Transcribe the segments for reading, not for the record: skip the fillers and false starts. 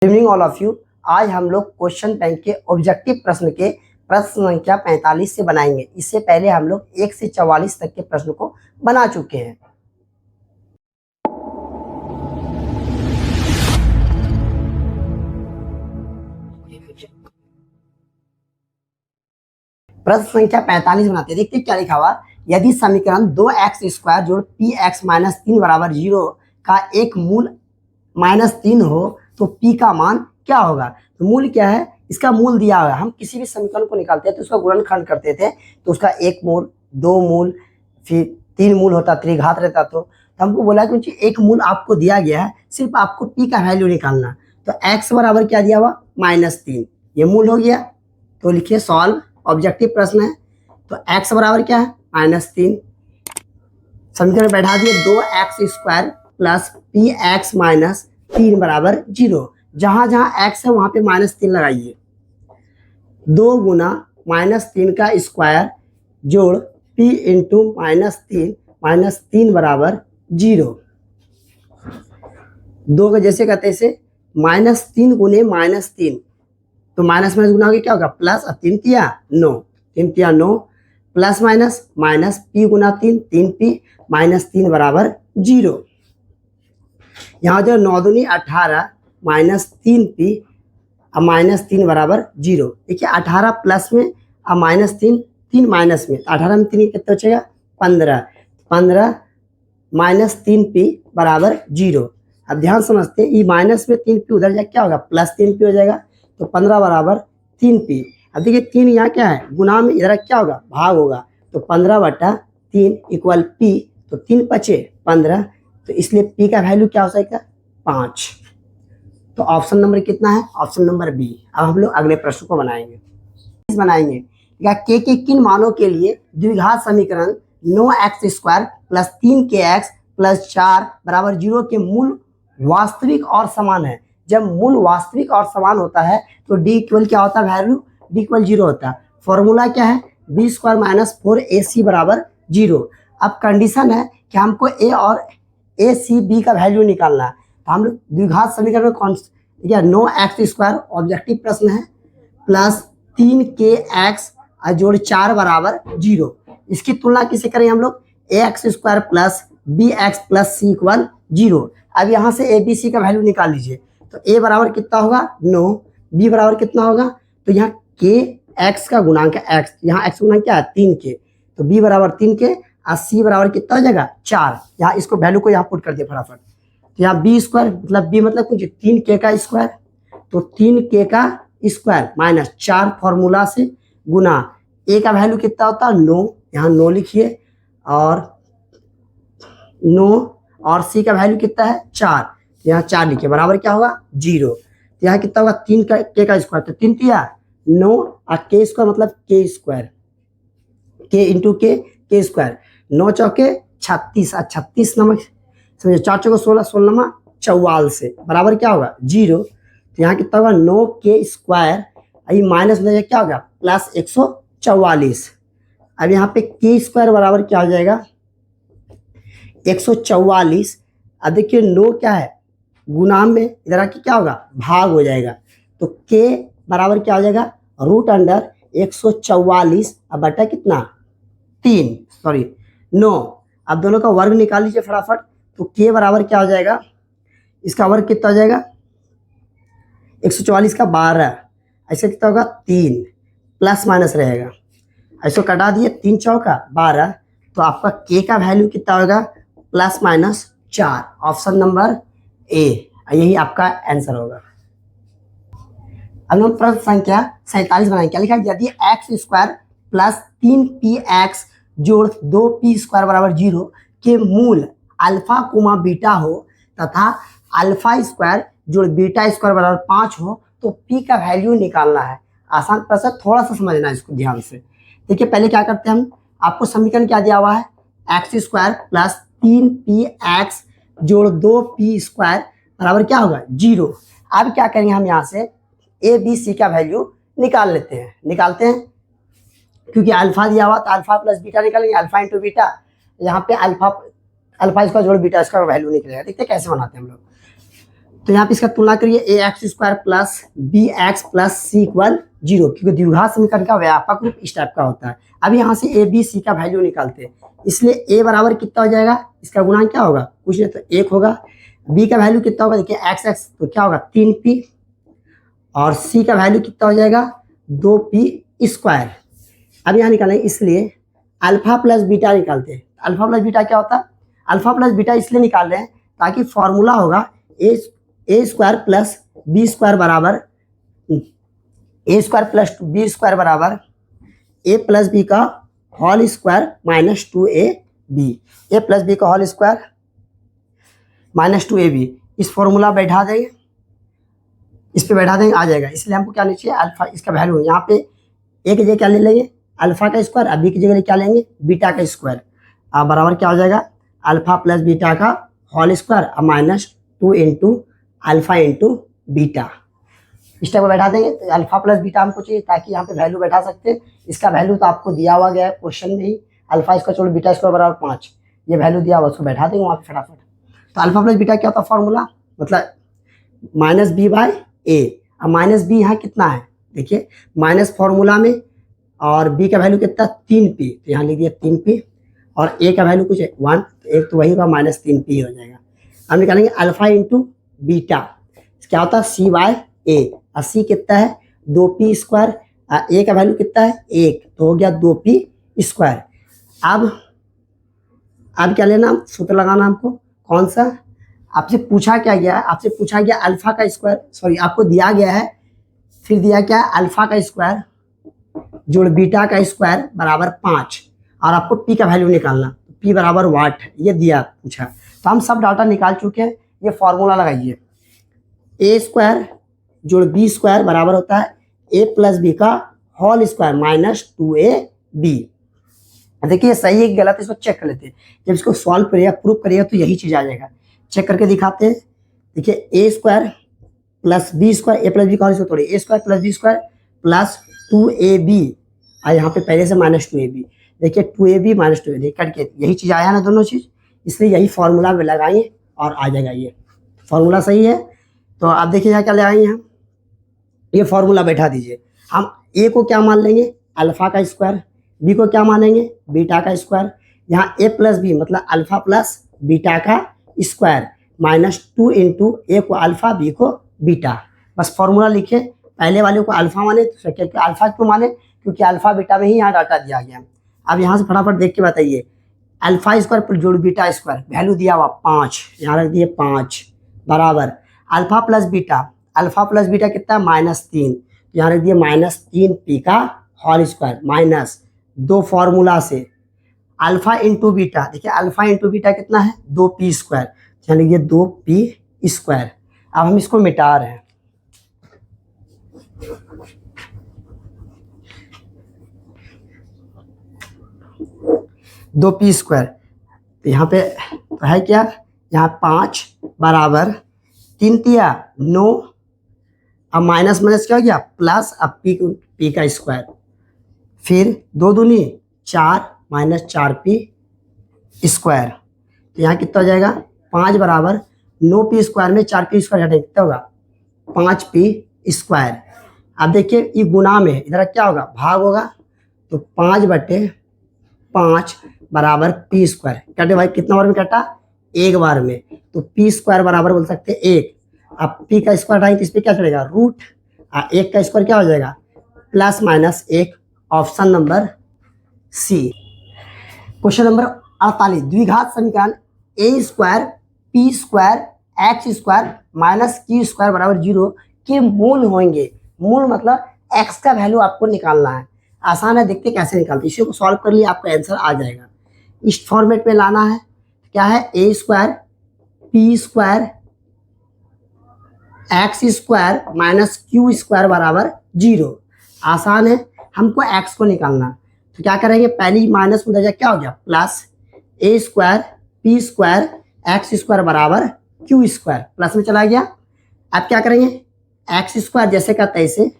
Good evening all of you. आज हम लोग क्वेश्चन बैंक के ऑब्जेक्टिव प्रश्न के प्रश्न संख्या 45 से बनाएंगे। इससे पहले हम लोग 1 से 44 तक के प्रश्न को बना चुके हैं। प्रश्न संख्या 45 बनाते हैं। देखते हैं क्या लिखा हुआ। यदि समीकरण 2x² जोड़ px माइनस 3 बराबर 0 का एक मूल -3 हो तो p का मान क्या होगा। तो मूल क्या है, इसका मूल दिया हुआ है। हम किसी भी समीकरण को निकालते हैं तो उसका गुणनखंड करते थे, तो उसका 1 मूल, 2 मूल, फिर 3 मूल होता, त्रिघात रहता। तो हमको बोला कि एक मूल आपको दिया गया है, सिर्फ आपको p का वैल्यू निकालना। तो x बराबर क्या दिया हुआ, -3, ये मूल हो गया। तो लिखिए सॉल्व, ऑब्जेक्टिव प्रश्न है। तो x बराबर क्या है, -3। समीकरण बैठा दिए 2x² प्लस px माइनस 3 बराबर 0। जहां जहां x है वहां पे -3 लगाइए। 2 गुना -3 का स्क्वायर जोड़ p इंटू -3 बराबर 0। 2 का जैसे कहते हैं इसे -3 गुने -3, तो माइनस माइनस गुना होगा क्या होगा, प्लस। और 3 तिया 9, 3 तिया 9, प्लस माइनस माइनस p गुना 3, 3p -3 बराबर 0। यहाँ जो 9 दूनी 18 -3p और -3 बराबर 0। देखिए 18 प्लस में और -3, 3 माइनस में, 18 में 3 कितना बचेगा, 15 -3p बराबर 0। अब ध्यान समझते हैं, ये माइनस में 3p उधर जाए क्या होगा, +3p हो जाएगा। तो 15 बराबर 3p। अब देखिए 3 यहाँ क्या है, गुना में, इधर क्या होगा, भाग होगा। तो 15/3 इक्वल p, तो 3 बचे 15, तो इसलिए p का वैल्यू क्या हो जाएगा, 5। तो ऑप्शन नंबर कितना है, ऑप्शन नंबर बी। अब हम लोग अगले प्रश्न को बनाएंगे। k के किन मानों के लिए द्विघात समीकरण 9x² प्लस 3kx प्लस 4 बराबर 0 के मूल वास्तविक और समान है। जब मूल वास्तविक और समान होता है तो d इक्वल क्या होता है, वैल्यू d इक्वल 0 होता है। फॉर्मूला क्या है, b² माइनस 4ac बराबर 0। अब कंडीशन है कि हमको a और a c b का वैल्यू निकालना है। तो हम लोग द्विघात समीकरण में कौन सा, 9x² ऑब्जेक्टिव प्रश्न है, प्लस 3kx और जोड़ 4 बराबर 0। इसकी तुलना किसे करें हम लोग, ax² plus bx plus c equal 0। अब यहाँ से a b c का वैल्यू निकाल लीजिए। तो a बराबर कितना होगा 9, b बराबर कितना होगा, तो यहाँ k x का गुणांक x, यहाँ x गुणांक क्या है 3k, तो b बराबर 3k और c बराबर कितना हो जाएगा 4। यहाँ इसको वैल्यू को यहाँ पुट कर दिया फटाफट। तो यहाँ b² मतलब b मतलब कुछ 3k का स्क्वायर, तो 3k का स्क्वायर माइनस 4 फॉर्मूला से गुना a का वैल्यू कितना होता है 9, यहाँ 9 लिखिए, और 9 और c का वैल्यू कितना है 4, यहाँ 4 लिखिए, बराबर क्या होगा 0। तो यहाँ कितना होगा 3 का k का स्क्वायर, तो 3 तिया 9 और k² मतलब k², k into k square, 9 चौके 36 और 36 नंबर समझो, 4 चौके 16, 16 नंबर 44 बराबर क्या होगा 0। तो यहाँ कितना होगा 9k², अभी माइनस में क्या होगा प्लस 144। अब यहाँ पे k² बराबर क्या हो जाएगा 144। अब देखिए 9 क्या है गुना में, इधर आके क्या होगा भाग हो जाएगा। तो k बराबर क्या हो जाएगा √144 अब बटा कितना 3, सॉरी 9। अब दोनों का वर्ग निकाल लीजिए फटाफट। तो k बराबर क्या हो जाएगा, इसका वर्ग कितना हो जाएगा 144 का 12, ऐसे कितना होगा 3, प्लस माइनस रहेगा, ऐसे कटा दिए 3 चौका 12, तो आपका k का वैल्यू कितना होगा +-4। ऑप्शन नंबर ए, यही आपका आंसर होगा। अब हम प्रश्न संख्या 47 बनाएंगे। क्या लिखा है, यदि x² प्लस 3px जोड़ 2p² बराबर 0 के मूल अल्फा कोमा बीटा हो तथा α² जोड़ β² बराबर 5 हो तो p का वैल्यू निकालना है। आसान प्रश्न, थोड़ा सा समझना है इसको ध्यान से। देखिए पहले क्या करते हैं हम, आपको समीकरण क्या दिया हुआ है, x² प्लस 3px जोड़ 2p² बराबर क्या होगा 0। अब क्या करेंगे, हम यहाँ से a b c का वैल्यू निकालते हैं, क्योंकि अल्फा दिया हुआ तो अल्फा प्लस बीटा निकालेंगे, अल्फा इंटू बीटा, यहाँ पे अल्फा इसका जोड़ बीटा इसका वैल्यू निकलेगा। देखते हैं कैसे बनाते हैं हम लोग। तो यहाँ पे इसका तुलना करिए a x square plus b x plus c equal 0, क्योंकि द्विघात समीकरण का व्यापक रूप इस टाइप का होता है। अब यहाँ से ए बी सी का वैल्यू निकालते हैं, इसलिए ए बराबर कितना हो जाएगा, इसका गुणांक क्या होगा, कुछ नहीं तो 1 होगा। बी का वैल्यू कितना होगा, देखिए एक्स एक्स तो क्या होगा 3p, और सी का वैल्यू कितना हो जाएगा 2p स्क्वायर। अब यहाँ निकालेंगे, इसलिए अल्फा प्लस बीटा निकालते हैं। अल्फा प्लस बीटा क्या होता है, अल्फा प्लस बीटा इसलिए निकाल रहे हैं ताकि फॉर्मूला होगा ए स्क्वायर प्लस बी स्क्वायर बराबर ए स्क्वायर प्लस बी स्क्वायर बराबर ए प्लस बी का होल स्क्वायर माइनस 2ab, ए प्लस बी का होल स्क्वायर माइनस 2ab। इस फॉर्मूला बैठा देंगे, इस पे बैठा देंगे, आ जाएगा। इसलिए हमको क्या लेना चाहिए, अल्फा, इसका वैल्यू यहाँ पे ए की जगह क्या ले लेंगे, अल्फा का स्क्वायर, अब बी की जगह क्या लेंगे, बीटा का स्क्वायर। अब बराबर क्या हो जाएगा, अल्फा प्लस बीटा का होल स्क्वायर अब minus 2 into alpha into beta. इस टाइप में बैठा देंगे। तो अल्फा प्लस बीटा हमको चाहिए ताकि यहाँ पे वैल्यू बैठा सकते हैं। इसका वैल्यू तो आपको दिया हुआ गया है क्वेश्चन में ही, अल्फा स्क्वायर छोड़ बीटा स्क्वायर बराबर 5, ये वैल्यू दिया हुआ, उसको बैठा देंगे वहाँ पे फटाफट। तो अल्फा प्लस बीटा क्या होता है फॉर्मूला, मतलब माइनस बी बाई ए। अब माइनस बी यहाँ कितना है, देखिए माइनस फॉर्मूला में, और बी का वैल्यू कितना 3p, तो यहाँ लिख दिया 3p, और ए का वैल्यू कुछ है 1, तो एक तो वही होगा माइनस 3p हो जाएगा। हम निकालेंगे अल्फा इंटू बीटा, क्या होता है सी बाय ए, और सी कितना है 2p स्क्वायर, ए का वैल्यू कितना है 1, तो हो गया 2p स्क्वायर। अब क्या लेना, सूत्र लगाना हमको, कौन सा, आपसे पूछा क्या गया है, आपसे पूछा गया अल्फा का स्क्वायर, सॉरी आपको दिया गया है, फिर दिया क्या है अल्फा का स्क्वायर जोड़ बीटा का स्क्वायर बराबर 5, और आपको पी का वैल्यू निकालना, पी बराबर वाट है, ये दिया पूछा। तो हम सब डाटा निकाल चुके हैं। ये फॉर्मूला लगाइए, ए स्क्वायर जोड़ बी स्क्वायर बराबर होता है ए प्लस बी का होल स्क्वायर माइनस 2ab। देखिए सही है कि गलत है, इसको चेक कर लेते हैं। जब इसको सॉल्व करिएगा, प्रूफ करिएगा, तो यही चीज़ आ जाएगा। चेक करके दिखाते हैं। देखिए a square plus b square, a plus b का होल स्क्वायर, थोड़ी a square plus b square plus 2ab, और यहाँ पे पहले से माइनस 2ab। देखिए 2ab माइनस 2ab कट के यही चीज़ आया ना, दोनों चीज़, इसलिए यही फॉर्मूला में लगाइए और आ जाएगा। ये फॉर्मूला सही है। तो आप देखिए यहाँ क्या लगाएंगे, हम ये फॉर्मूला बैठा दीजिए। हम ए को क्या मान लेंगे, अल्फा का स्क्वायर, बी को क्या मानेंगे, बीटा का स्क्वायर। यहाँ ए प्लस बी मतलब अल्फा प्लस बीटा का स्क्वायर माइनस 2 इंटू ए को अल्फा बी को बीटा। बस फॉर्मूला लिखे, पहले वाले को अल्फा माने, तो अल्फा क्यों माने, क्योंकि अल्फा बीटा में ही यहाँ डाटा दिया गया। अब यहाँ से फटाफट देख के बताइए, अल्फा स्क्वायर पर जोड़ बीटा स्क्वायर, वैल्यू दिया हुआ 5, यहाँ रख दिए 5 बराबर alpha plus beta, alpha plus beta कितना है -3, यहाँ रख दिए -3p का होल स्क्वायर माइनस 2 फॉर्मूला से अल्फा इंटू बीटा। देखिए अल्फा इंटू बीटा कितना है 2p स्क्वायर, यहाँ लिख दिए 2p स्क्वायर। अब हम इसको मिटा रहे हैं, दो पी स्क्वायर, तो यहाँ पे तो है क्या, यहाँ 5 बराबर 3 तिया 9, अब माइनस माइनस क्या हो गया प्लस, अब पी का स्क्वायर, फिर 2 दूनी 4 माइनस 4p स्क्वायर। तो यहाँ कितना हो जाएगा 5 बराबर 9p स्क्वायर में 4p स्क्वायर हटाए कितना होगा 5p स्क्वायर। अब देखिए ये गुना में, इधर क्या होगा भाग होगा, तो 5/5 बराबर p स्क्वायर। कटे भाई कितना बार में कटा, एक बार में, तो p स्क्वायर बराबर बोल सकते हैं 1। अब p का स्क्वायर हटाएंगे तो इस पर क्या चलेगा रूट, 1 का स्क्वायर क्या हो जाएगा +-1। Option number C. Question number 48, द्विघात समीकरण a square p square x square minus q square बराबर 0 के मूल होंगे। मूल मतलब x का वैल्यू आपको निकालना है। आसान है, देखते कैसे निकालते, इसी को सॉल्व कर लिए आपका आंसर आ जाएगा। इस फॉर्मेट में लाना है, क्या है a square p square x square minus q square बराबर 0। आसान है, हमको x को निकालना, तो क्या करेंगे पहली माइनस में दर्जा क्या हो गया plus a square p square x square बराबर q स्क्वायर, प्लस में चला गया। अब क्या करेंगे x स्क्वायर जैसे का तैसे,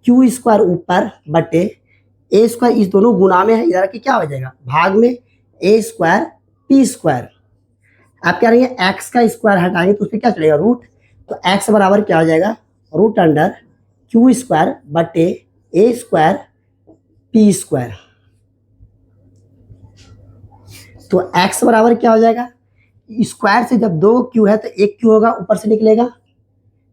q स्क्वायर ऊपर बटे a स्क्वायर, इस दोनों गुना में है, इधर की क्या हो जाएगा भाग में a स्क्वायर p स्क्वायर। अब क्या करेंगे x का स्क्वायर हटाएंगे तो उसमें क्या चलेगा रूट, तो x बराबर क्या हो जाएगा, रूट अंडर क्यू स्क्वायर बटे ए स्क्वायर पी स्क्वायर। तो x बराबर क्या हो जाएगा, स्क्वायर से जब 2 क्यू है तो 1 क्यू होगा, ऊपर से निकलेगा।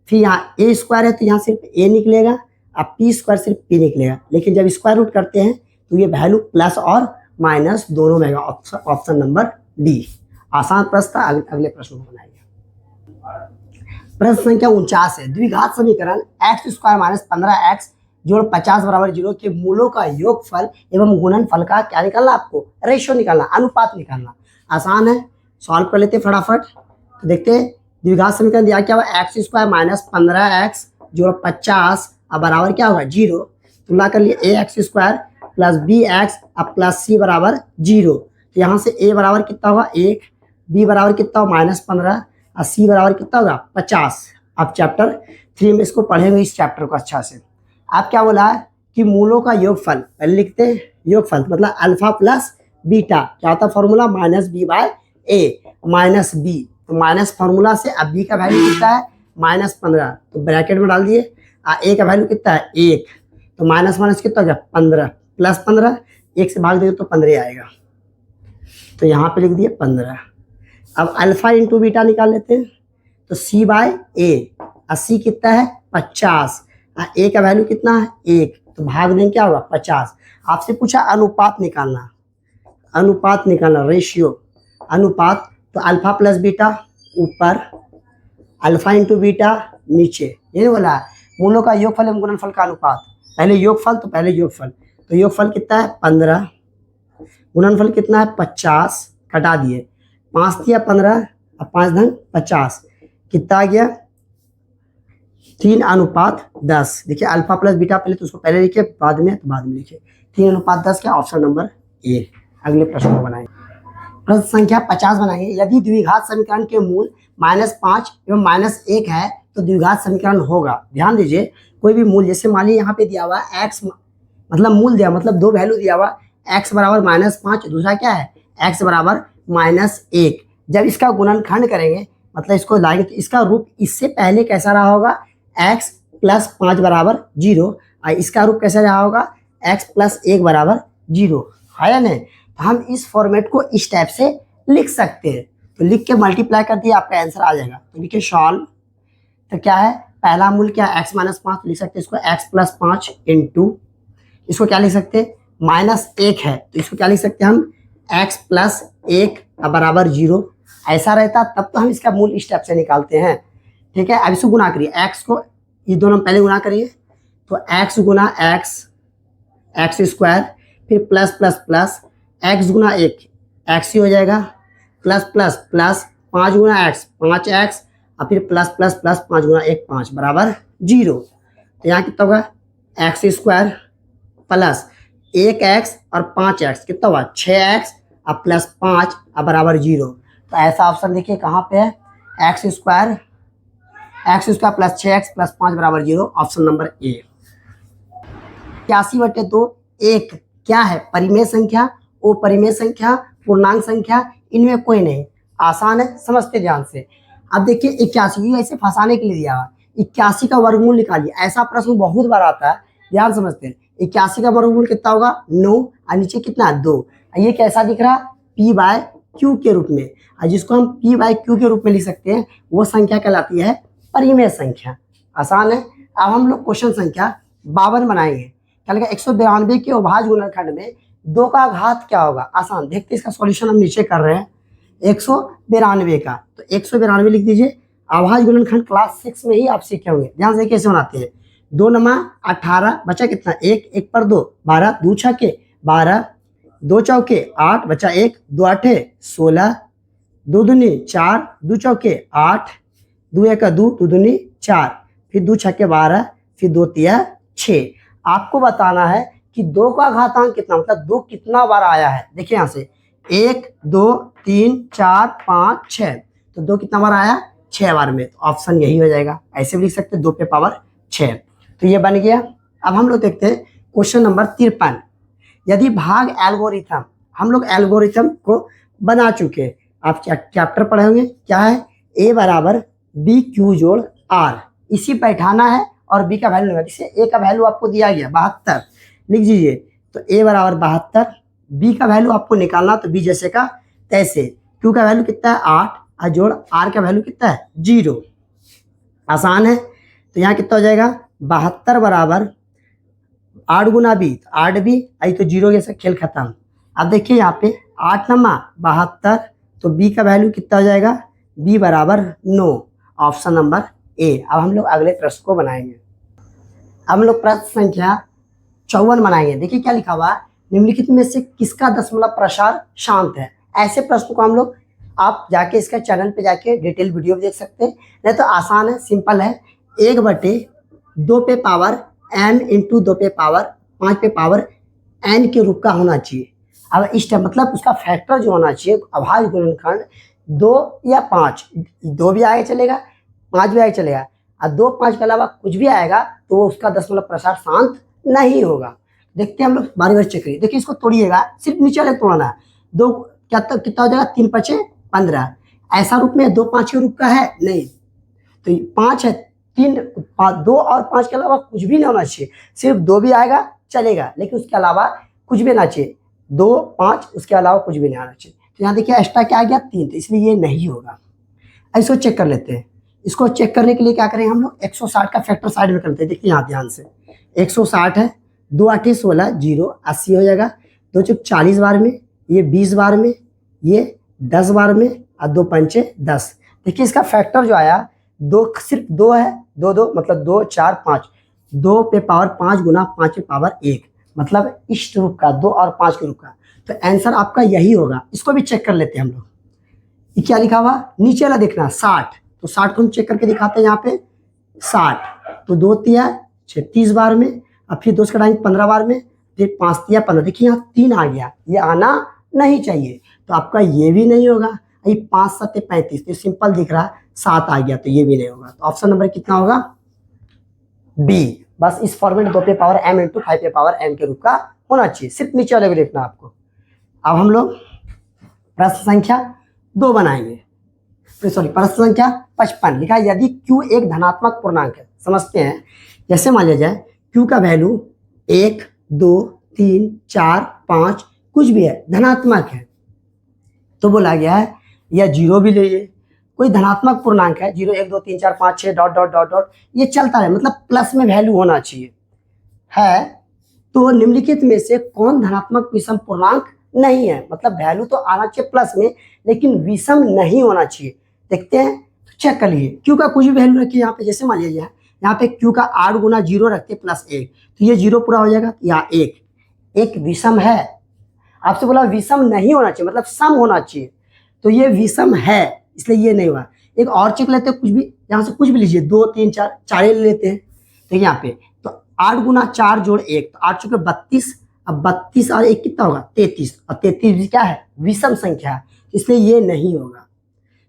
फिर यहाँ ए स्क्वायर है तो यहाँ सिर्फ ए निकलेगा, अब पी स्क्वायर सिर्फ पी निकलेगा। लेकिन जब स्क्वायर रूट करते हैं तो ये वैल्यू प्लस और माइनस दोनों में आएगा। Option number D. आसान प्रश्न था। अगले प्रश्न को बनाइए। प्रश्न संख्या 49 है, द्विघात समीकरण एक्स स्क्वायर माइनस 15x जोड़ 50 बराबर 0 के मूलों का योगफल एवं गुणनफल का क्या निकालना, आपको रेशियो निकालना, अनुपात निकालना। आसान है, सॉल्व कर लेते फटाफट। तो देखते हैं द्विघात समीकरण दिया क्या हुआ, एक्स स्क्वायर माइनस 15x जोड़ 50 अब बराबर क्या होगा 0। तुलना कर लिए a x square plus b x अब प्लस सी बराबर 0। तो यहाँ से ए बराबर कितना होगा 1, बी बराबर कितना होगा -15 और सी बराबर कितना होगा 50। अब चैप्टर 3 में इसको पढ़ेंगे, इस चैप्टर को अच्छा से। आप क्या बोला है कि मूलों का योगफल, पहले लिखते हैं योगफल मतलब अल्फा प्लस बीटा क्या होता है फॉर्मूला, -b/a माइनस बी। तो माइनस फार्मूला से अब बी का वैल्यू कितना है -15, तो ब्रैकेट में डाल दिए। ए का वैल्यू कितना है 1, तो माइनस माइनस कितना हो गया 15 प्लस 15, 1 से भाग देंगे तो 15 आएगा। तो यहाँ पे लिख दिए 15। अब अल्फा इंटू बीटा निकाल लेते हैं। तो c/a, सी कितना है 50, ए का वैल्यू कितना है 1, तो भाग देंगे क्या होगा 50। आपसे पूछा अनुपात निकालना, अनुपात निकालना, रेशियो अनुपात। तो अल्फा प्लस बीटा ऊपर, अल्फा इंटू बीटा नीचे, ये बोला मूलों का योगफल एवं गुणनफल का अनुपात। पहले योगफल, तो पहले योगफल, तो योगफल कितना है 15, गुणनफल कितना है 50, घटा दिए 5 दिया 15, अब 5 धन 50 कितना आ गया 3:10। देखिए अल्फा प्लस बीटा पहले तो उसको पहले लिखे बाद में लिखे, 3:10 क्या, ऑप्शन नंबर ए। अगले प्रश्न को बनाएं। प्रश्न संख्या 50 बनाएंगे। यदि द्विघात समीकरण के मूल -5 एवं -1 है तो द्विघात समीकरण होगा। ध्यान दीजिए, कोई भी मूल, जैसे मान लीजिए यहाँ पे दिया हुआ है x, मतलब मूल दिया मतलब 2 वैल्यू दिया हुआ, x बराबर -5, दूसरा क्या है x बराबर -1। जब इसका गुणनखंड करेंगे मतलब इसको लाएंगे तो इसका रूप इससे पहले कैसा रहा होगा, x + 5 बराबर 0, और इसका रूप कैसा रहा होगा x + 1 बराबर 0, है या नहीं। तो हम इस फॉर्मेट को इस टाइप से लिख सकते हैं। तो लिख के मल्टीप्लाई कर दिए आपका आंसर आ जाएगा। तो लिखिए सॉल्व। तो क्या है, पहला मूल क्या है x - 5, तो लिख सकते हैं इसको x + 5 इंटू, इसको क्या लिख सकते हैं -1 है तो इसको क्या लिख सकते हैं हम x + 1 बराबर 0। ऐसा रहता तब तो हम इसका मूल इस टाइप से निकालते हैं। ठीक है, अब इसको गुना करिए, x को ये दोनों पहले गुना करिए। तो x गुना x स्क्वायर, फिर प्लस प्लस प्लस x गुना 1 x ही हो जाएगा, प्लस प्लस प्लस 5 गुना x 5x, और फिर प्लस प्लस प्लस 5 गुना 1 5 बराबर 0। तो यहाँ कितना होगा x स्क्वायर प्लस 1x और 5x कितना हुआ 6x और प्लस 5 और बराबर 0। तो ऐसा ऑप्शन देखिए कहाँ पे है, x square plus 6x plus 5 बराबर 0, ऑप्शन नंबर ए। 81/2 एक क्या है, परिमेय संख्या, अपरिमेय संख्या, पूर्णांक संख्या, इनमें कोई नहीं। आसान है, समझते ध्यान से। अब देखिए 81 ऐसे फंसाने के लिए दिया हुआ, 81 का वर्गमूल निकालिए। ऐसा प्रश्न बहुत बार आता है, ध्यान समझते हैं। 81 का वर्गमूल कितना होगा 9, और नीचे कितना 2। ये कैसा दिख रहा p/q के रूप में, और जिसको हम p/q के रूप में लिख सकते हैं वो संख्या कहलाती है परिमेय संख्या। आसान है। अब हम लोग क्वेश्चन संख्या 52 बनाएंगे। क्या लिखा 192 के अभाज्य गुणनखंड में 2 का घात क्या होगा। आसान, देखते इसका सॉल्यूशन हम नीचे कर रहे हैं। 192 का, तो 192 लिख दीजिए। अभाज्य गुणनखंड क्लास 6 में ही आप सीखे होंगे। ध्यान से कैसे बनाते हैं, 2 नमा 18, बचा कितना 1, 1 पर 2 12, 2 छक्के 12, 2 चौके 8, बचा 1, 2 8 16, 2 दूनी 4, 2 चौके 8, 2 1 2, 2 दूनी 4, फिर 2 छक्के 12, फिर 2 तिया 6। आपको बताना है कि 2 का घातांक कितना, मतलब 2 कितना बार आया है। देखिए यहाँ से 1 2 3 4 5 6, तो 2 कितना बार आया 6 बार में, तो ऑप्शन यही हो जाएगा। ऐसे भी लिख सकते हैं 2 पे पावर 6। तो ये बन गया। अब हम लोग देखते हैं क्वेश्चन नंबर 53। यदि भाग एल्गोरिथम, हम लोग एल्गोरिथम को बना चुके हैं, आप चैप्टर पढ़े होंगे। क्या है, a बराबर bq जोड़ आर, इसी बैठाना है और बी का वैल्यू लगा। जैसे ए का वैल्यू आपको दिया गया 72, लिख दीजिए। तो ए बराबर 72, बी का वैल्यू आपको निकालना, तो बी जैसे का तैसे। क्यू का वैल्यू कितना है 8 और जोड़ आर का वैल्यू कितना है 0। आसान है। तो यहाँ कितना हो जाएगा 72 बराबर 8 गुना बी, तो 8 बी आई तो 0 के से खेल खत्म। अब देखिए यहाँ पे 8 नमा 72, तो बी का वैल्यू कितना हो जाएगा, बी बराबर 9, ऑप्शन नंबर ए। अब हम लोग अगले प्रश्न को बनाएंगे। अब हम लोग प्रश्न संख्या 54 बनाएंगे। देखिए क्या लिखा हुआ है, निम्नलिखित में से किसका दशमलव प्रसार शांत है। ऐसे प्रश्न को हम लोग, आप जाके इसका चैनल पे जाके डिटेल वीडियो देख सकते हैं, नहीं तो आसान है, सिंपल है। 1/2 पे पावर m इंटू 2 पे पावर 5 पे पावर n के रूप का होना चाहिए। अब इस टाइम मतलब उसका फैक्टर जो होना चाहिए अभाज्य गुणनखंड 2 या 5, 2 भी आगे चलेगा 5 भी आगे चलेगा, और 2 5 के अलावा कुछ भी आएगा तो वो उसका दशमलव प्रसार शांत नहीं होगा। देखते हैं हम लोग, बारी बारी चेक करिए। देखिए इसको तोड़िएगा, सिर्फ नीचे वाले तोड़ना है। 2 क्या तक कितना हो जाएगा, 3 5 15। ऐसा रूप में 2 5 के रूप का है नहीं, तो 5 है, 3 2 और 5 के अलावा कुछ भी नहीं होना चाहिए। सिर्फ 2 भी आएगा चलेगा, लेकिन उसके अलावा कुछ भी ना चाहिए। 2 5 उसके अलावा कुछ भी नहीं आना चाहिए। तो यहाँ देखिए एक्स्ट्रा क्या आ गया 3, तो इसलिए ये नहीं होगा। इसको चेक कर लेते हैं। इसको चेक करने के लिए क्या करेंगे हम लोग, 160 का फैक्टर साइड में करते हैं। देखिए यहाँ ध्यान से 160 है, 2 8 16 0 80 हो जाएगा। 2 चुप 40 बार में, ये 20 बार में, ये 10 बार में, और 2 पंचे 10। देखिए इसका फैक्टर जो आया 2, सिर्फ 2 है, 2 2 मतलब 2 4 5, 2 पे पावर 5 गुना 5 पे पावर 1, मतलब इष्ट रूप का 2 और 5 के रूप का। तो आंसर आपका यही होगा। इसको भी चेक कर लेते हैं हम लोग। ये क्या लिखा हुआ, नीचे वाला देखना 60, तो 60 को हम चेक करके दिखाते हैं। यहाँ पे 60, तो 2 तिया 36 बार में, अब फिर 2 कटाएंगे 15 बार में, फिर 5 तिया 15। देखिए यहाँ 3 आ गया, ये आना नहीं चाहिए, तो आपका ये भी नहीं होगा। ये 5 7 35, तो सिंपल दिख रहा है 7 आ गया, तो ये भी नहीं होगा। तो ऑप्शन नंबर कितना होगा, बी। बस इस फॉर्मेट 2 पे पावर m इंटू 5 पे पावर n के रूप का होना चाहिए। सिर्फ नीचे वाले को देखना आपको। अब हम लोग प्रश्न संख्या 2 बनाएंगे, सॉरी प्रश्न संख्या 55। लिखा है यदि q एक धनात्मक पूर्णांक है। समझते हैं, जैसे मान लिया जाए q का वैल्यू 1 2 3 4 5 कुछ भी है, धनात्मक है, तो बोला गया है या 0 भी ले, कोई धनात्मक पूर्णांक है 0 1 2 3 4 5 6 डॉट डॉट डॉट डॉट, ये चलता है, मतलब प्लस में वैल्यू होना चाहिए है। तो निम्नलिखित में से कौन धनात्मक विषम पूर्णांक नहीं है, मतलब वैल्यू तो आना चाहिए प्लस में, लेकिन विषम नहीं होना चाहिए। देखते हैं, तो चेक कर लीजिए। क्यू का कुछ भी वैल्यू रखिए यहाँ पे, जैसे मान लीजिए यहाँ पे क्यू का 8 गुना 0 रखते प्लस 1, तो ये 0 पूरा हो जाएगा। या 1 विषम है, आपसे बोला विषम नहीं होना चाहिए, मतलब सम होना चाहिए, तो ये विषम है, इसलिए ये नहीं हुआ। एक और चेक लेते हैं, कुछ भी यहाँ से कुछ भी लीजिए, 2 3 4 4 ले लेते हैं। तो यहाँ पे तो 8 गुना 4 जोड़ 1, तो 8 चुके 32, अब 32 और 1 कितना होगा 33, और 33 भी क्या है, विषम संख्या है, इसलिए ये नहीं होगा।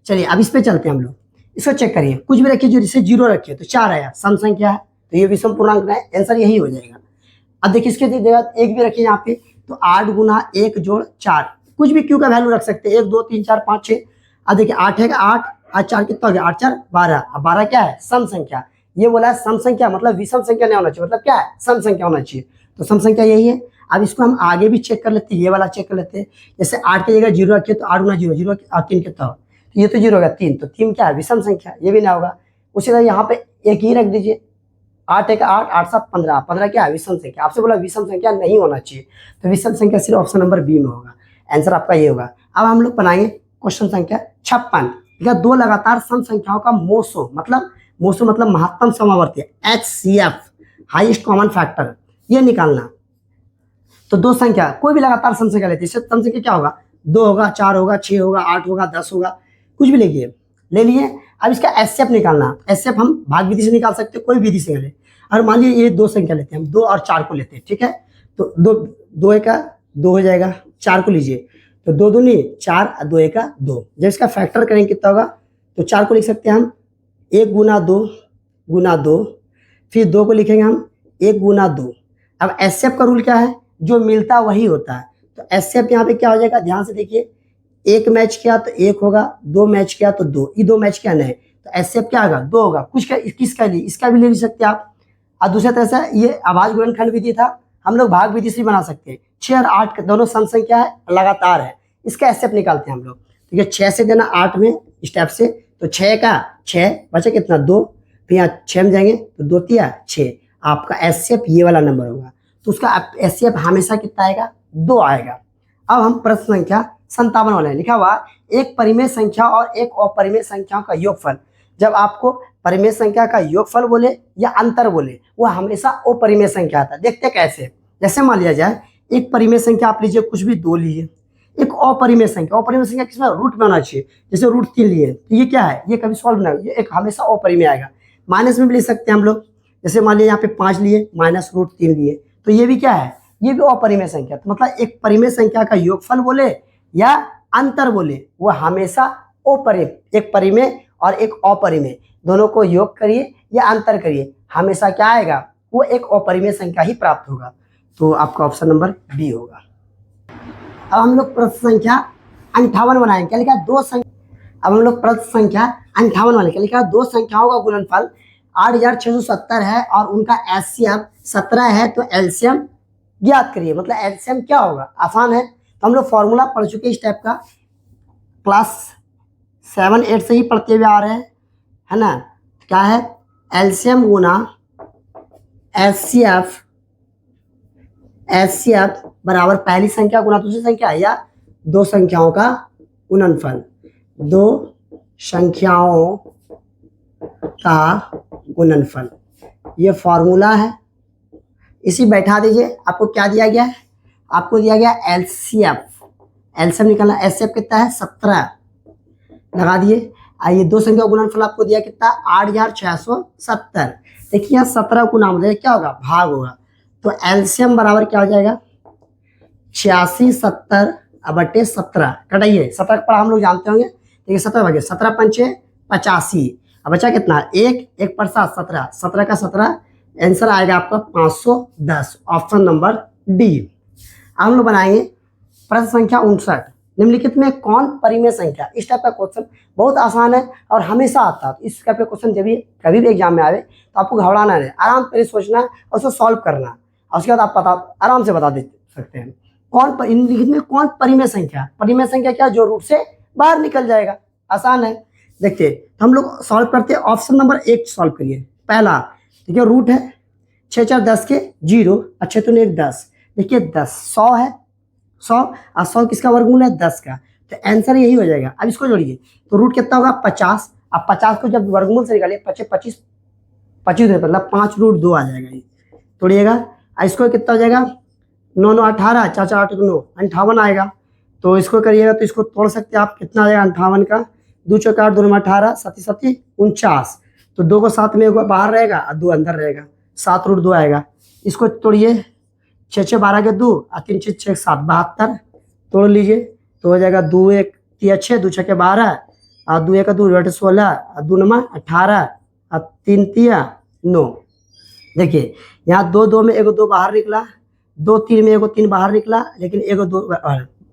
चलिए अब इस पे चलते हैं हम लोग। इसको चेक करिए, कुछ भी रखिए, जो जिसे 0 रखिए तो 4 आया, सम संख्या है, तो ये विषम पूर्णांक है, आंसर यही हो जाएगा। अब देखिए इसके जगह 1 भी रखिए यहाँ पे, तो 8 गुना 1 जोड़ 4, कुछ भी क्यू का वैल्यू रख सकते हैं, 1 2 3 4 5 6। अब देखिए 8 है, 8 और 4 कितना हो गया, 8 4 12, अब 12 क्या है, सम संख्या। ये बोला है सम संख्या, मतलब विषम संख्या नहीं होना चाहिए, मतलब क्या है, सम संख्या होना चाहिए, तो सम संख्या यही है। अब इसको हम आगे भी चेक कर लेते हैं, ये वाला चेक कर लेते हैं। जैसे 8 की जगह 0 रखिए, तो 8 गुना 0 0 और 3 कितना हो, तो ये तो 0 होगा 3, तो 3 क्या है, विषम संख्या, ये भी ना होगा। उसी तरह यहाँ पे 1 ही रख दीजिए, 8 1 8 8 7 15, 15 क्या है, विषम संख्या। आपसे बोला विषम संख्या नहीं होना चाहिए, तो विषम संख्या सिर्फ ऑप्शन नंबर बी में होगा, आंसर आपका ये होगा। अब हम लोग बनाएंगे क्वेश्चन संख्या 56। ठीक, 2 लगातार सम संख्याओं का मोसो मतलब महत्तम समावर्ती, HCF हाईएस्ट कॉमन फैक्टर, ये निकालना। तो 2 संख्या, कोई भी लगातार सम संख्या लेते हैं, सम संख्या क्या होगा, 2 होगा 4 होगा 6 होगा 8 होगा 10 होगा, कुछ भी ले लिए। अब इसका HCF निकालना। HCF हम भाग विधि से निकाल सकते हैं, कोई विधि से ले। और मान लीजिए ये 2 संख्या लेते हैं हम, 2 और 4 को लेते हैं, ठीक है, तो 2 1 का 2 हो जाएगा, 4 को लीजिए, तो 2 दूनी 4 और 2 1 का 2। जब इसका फैक्टर करेंगे कितना होगा, तो 4 को लिख सकते हैं हम 1 गुना 2, फिर 2 को लिखेंगे हम 1 गुना 2। अब HCF का रूल क्या है, जो मिलता वही होता है, तो HCF यहाँ पे क्या हो जाएगा, ध्यान से देखिए, 1 मैच किया तो 1 होगा, 2 मैच किया तो 2, ये 2 मैच किया नहीं, तो एचसीएफ क्या होगा 2 होगा। कुछ का किसका लिए, इसका भी ले सकते हैं आप। और दूसरी तरह से ये अभाज्य गुणनखंड विधि था, हम लोग भाग विधि से भी बना सकते हैं। 6 और 8 दोनों सम संख्या है, लगातार है, इसका एचसीएफ निकालते हैं हम लोग। ठीक है, 6 से देना 8 में स्टेप से, तो 6 का 6 बचा कितना 2, फिर यहाँ 6 में जाएंगे तो 2 तिया 6, आपका एचसीएफ ये वाला नंबर होगा। तो उसका एचसीएफ हमेशा कितना आएगा 2 आएगा। अब हम प्रश्न संख्या 57 वाला है, लिखा हुआ एक परिमेय संख्या और एक अपरिमेय संख्याओं का योगफल। जब आपको परिमेय संख्या का योगफल बोले या अंतर बोले, वो हमेशा अपरिमेय संख्या आता है। देखते कैसे, जैसे मान लिया जाए एक परिमेय संख्या आप लीजिए, कुछ भी 2 लिए, एक अपरिमेय संख्या, अपरिमेय संख्या किसमें रूट में होना चाहिए, जैसे रूट 3 लिए, तो ये क्या है, ये कभी सॉल्व नहीं, ये एक हमेशा अपरिमेय आएगा। माइनस में भी ले सकते हैं हम लोग, जैसे मान लिया यहाँ पे 5 लिए माइनस रूट 3 लिए, तो ये भी क्या है, ये भी अपरिमेय संख्या। तो मतलब एक परिमेय संख्या का योगफल बोले या अंतर बोले, वो हमेशा अपरिमेय, एक परिमेय और एक अपरिमेय दोनों को योग करिए या अंतर करिए, हमेशा क्या आएगा, वो एक अपरिमेय संख्या ही प्राप्त होगा। तो आपका ऑप्शन नंबर बी होगा। अब हम लोग प्रश्न संख्या 58 बनाएंगे। क्या लिखा, दो संख्या, अब हम लोग प्रश्न संख्या 58 वाले, क्या लिखा, दो संख्याओं का गुणनफल 8670 है और उनका एचसीएफ 17 है, तो एलसीएम ज्ञात करिए। मतलब एलसीएम क्या होगा, आसान है, तो हम लोग फॉर्मूला पढ़ चुके इस टाइप का, क्लास 7-8 से ही पढ़ते हुए आ रहे हैं, है ना। क्या है, एलसीएम गुना एचसीएफ, एचसीएफ बराबर पहली संख्या गुना दूसरी संख्या या दो संख्याओं का गुणनफल, दो संख्याओं का गुणनफल, ये फॉर्मूला है। इसी बैठा दीजिए। आपको क्या दिया गया है, आपको दिया गया एलसीएफ, एलसीएम निकालना, एचसीएफ कितना है 17 लगा दिए। आइए दो संख्या गुणनफल आपको दिया कितना 8670। देखिए यहाँ 17 को नाम दें, क्या होगा, भाग होगा, तो एलसीएम बराबर क्या हो जाएगा 8670 बटे 17, कटाइए 17 का हम लोग जानते होंगे। देखिए 17 भागे 17 पंचे 85, अब बचा कितना एक पर 7 17, 17 का 17, आंसर आएगा आपका 510, ऑप्शन नंबर डी। अब हम लोग बनाएंगे प्रश्न संख्या 59, निम्नलिखित में कौन परिमेय संख्या। इस टाइप का क्वेश्चन बहुत आसान है और हमेशा आता है। इस टाइप का क्वेश्चन जब भी कभी भी एग्जाम में आवे तो आपको घबराना नहीं, आराम से सोचना और उसको सॉल्व करना, और उसके बाद आप पता आराम से बता दे सकते हैं कौन निम्नलिखित में कौन परिमेय संख्या। परिमेय संख्या क्या, जो रूट से बाहर निकल जाएगा, आसान है। देखिए तो हम लोग सॉल्व करते हैं, ऑप्शन नंबर 1 सॉल्व करिए। पहला देखिए रूट है 6 4 10 के 0, अच्छे तो नहीं 10, देखिए 10 100 है, 100 और 100 किसका वर्गमूल है 10 का, तो आंसर यही हो जाएगा। अब इसको जोड़िए तो रूट कितना होगा 50, अब 50 को जब वर्गमूल से निकालिए 25 मतलब 5 रूट 2 आ जाएगा, ये तोड़िएगा। और इसको कितना हो जाएगा 9 9 18, 4 4 8 9 58 आएगा। तो इसको करिएगा तो इसको तोड़ सकते हैं आप, कितना आ जाएगा 58 का 2 4 8 2 18 7 7 49, तो 2 को साथ में बाहर रहेगा और 2 अंदर रहेगा, 7 रूट 2 आएगा। इसको तोड़िए 6 6 12 के 2 और 3 6 6 7 72, तोड़ लीजिए तो हो जाएगा 2 1 3 6 2 6 12 और 2 1 2 16 और 2 9 18 और 3 3 9। देखिए यहाँ 2 2 में 1 2 बाहर निकला, 2 3 में 1 3 बाहर निकला, लेकिन 1 2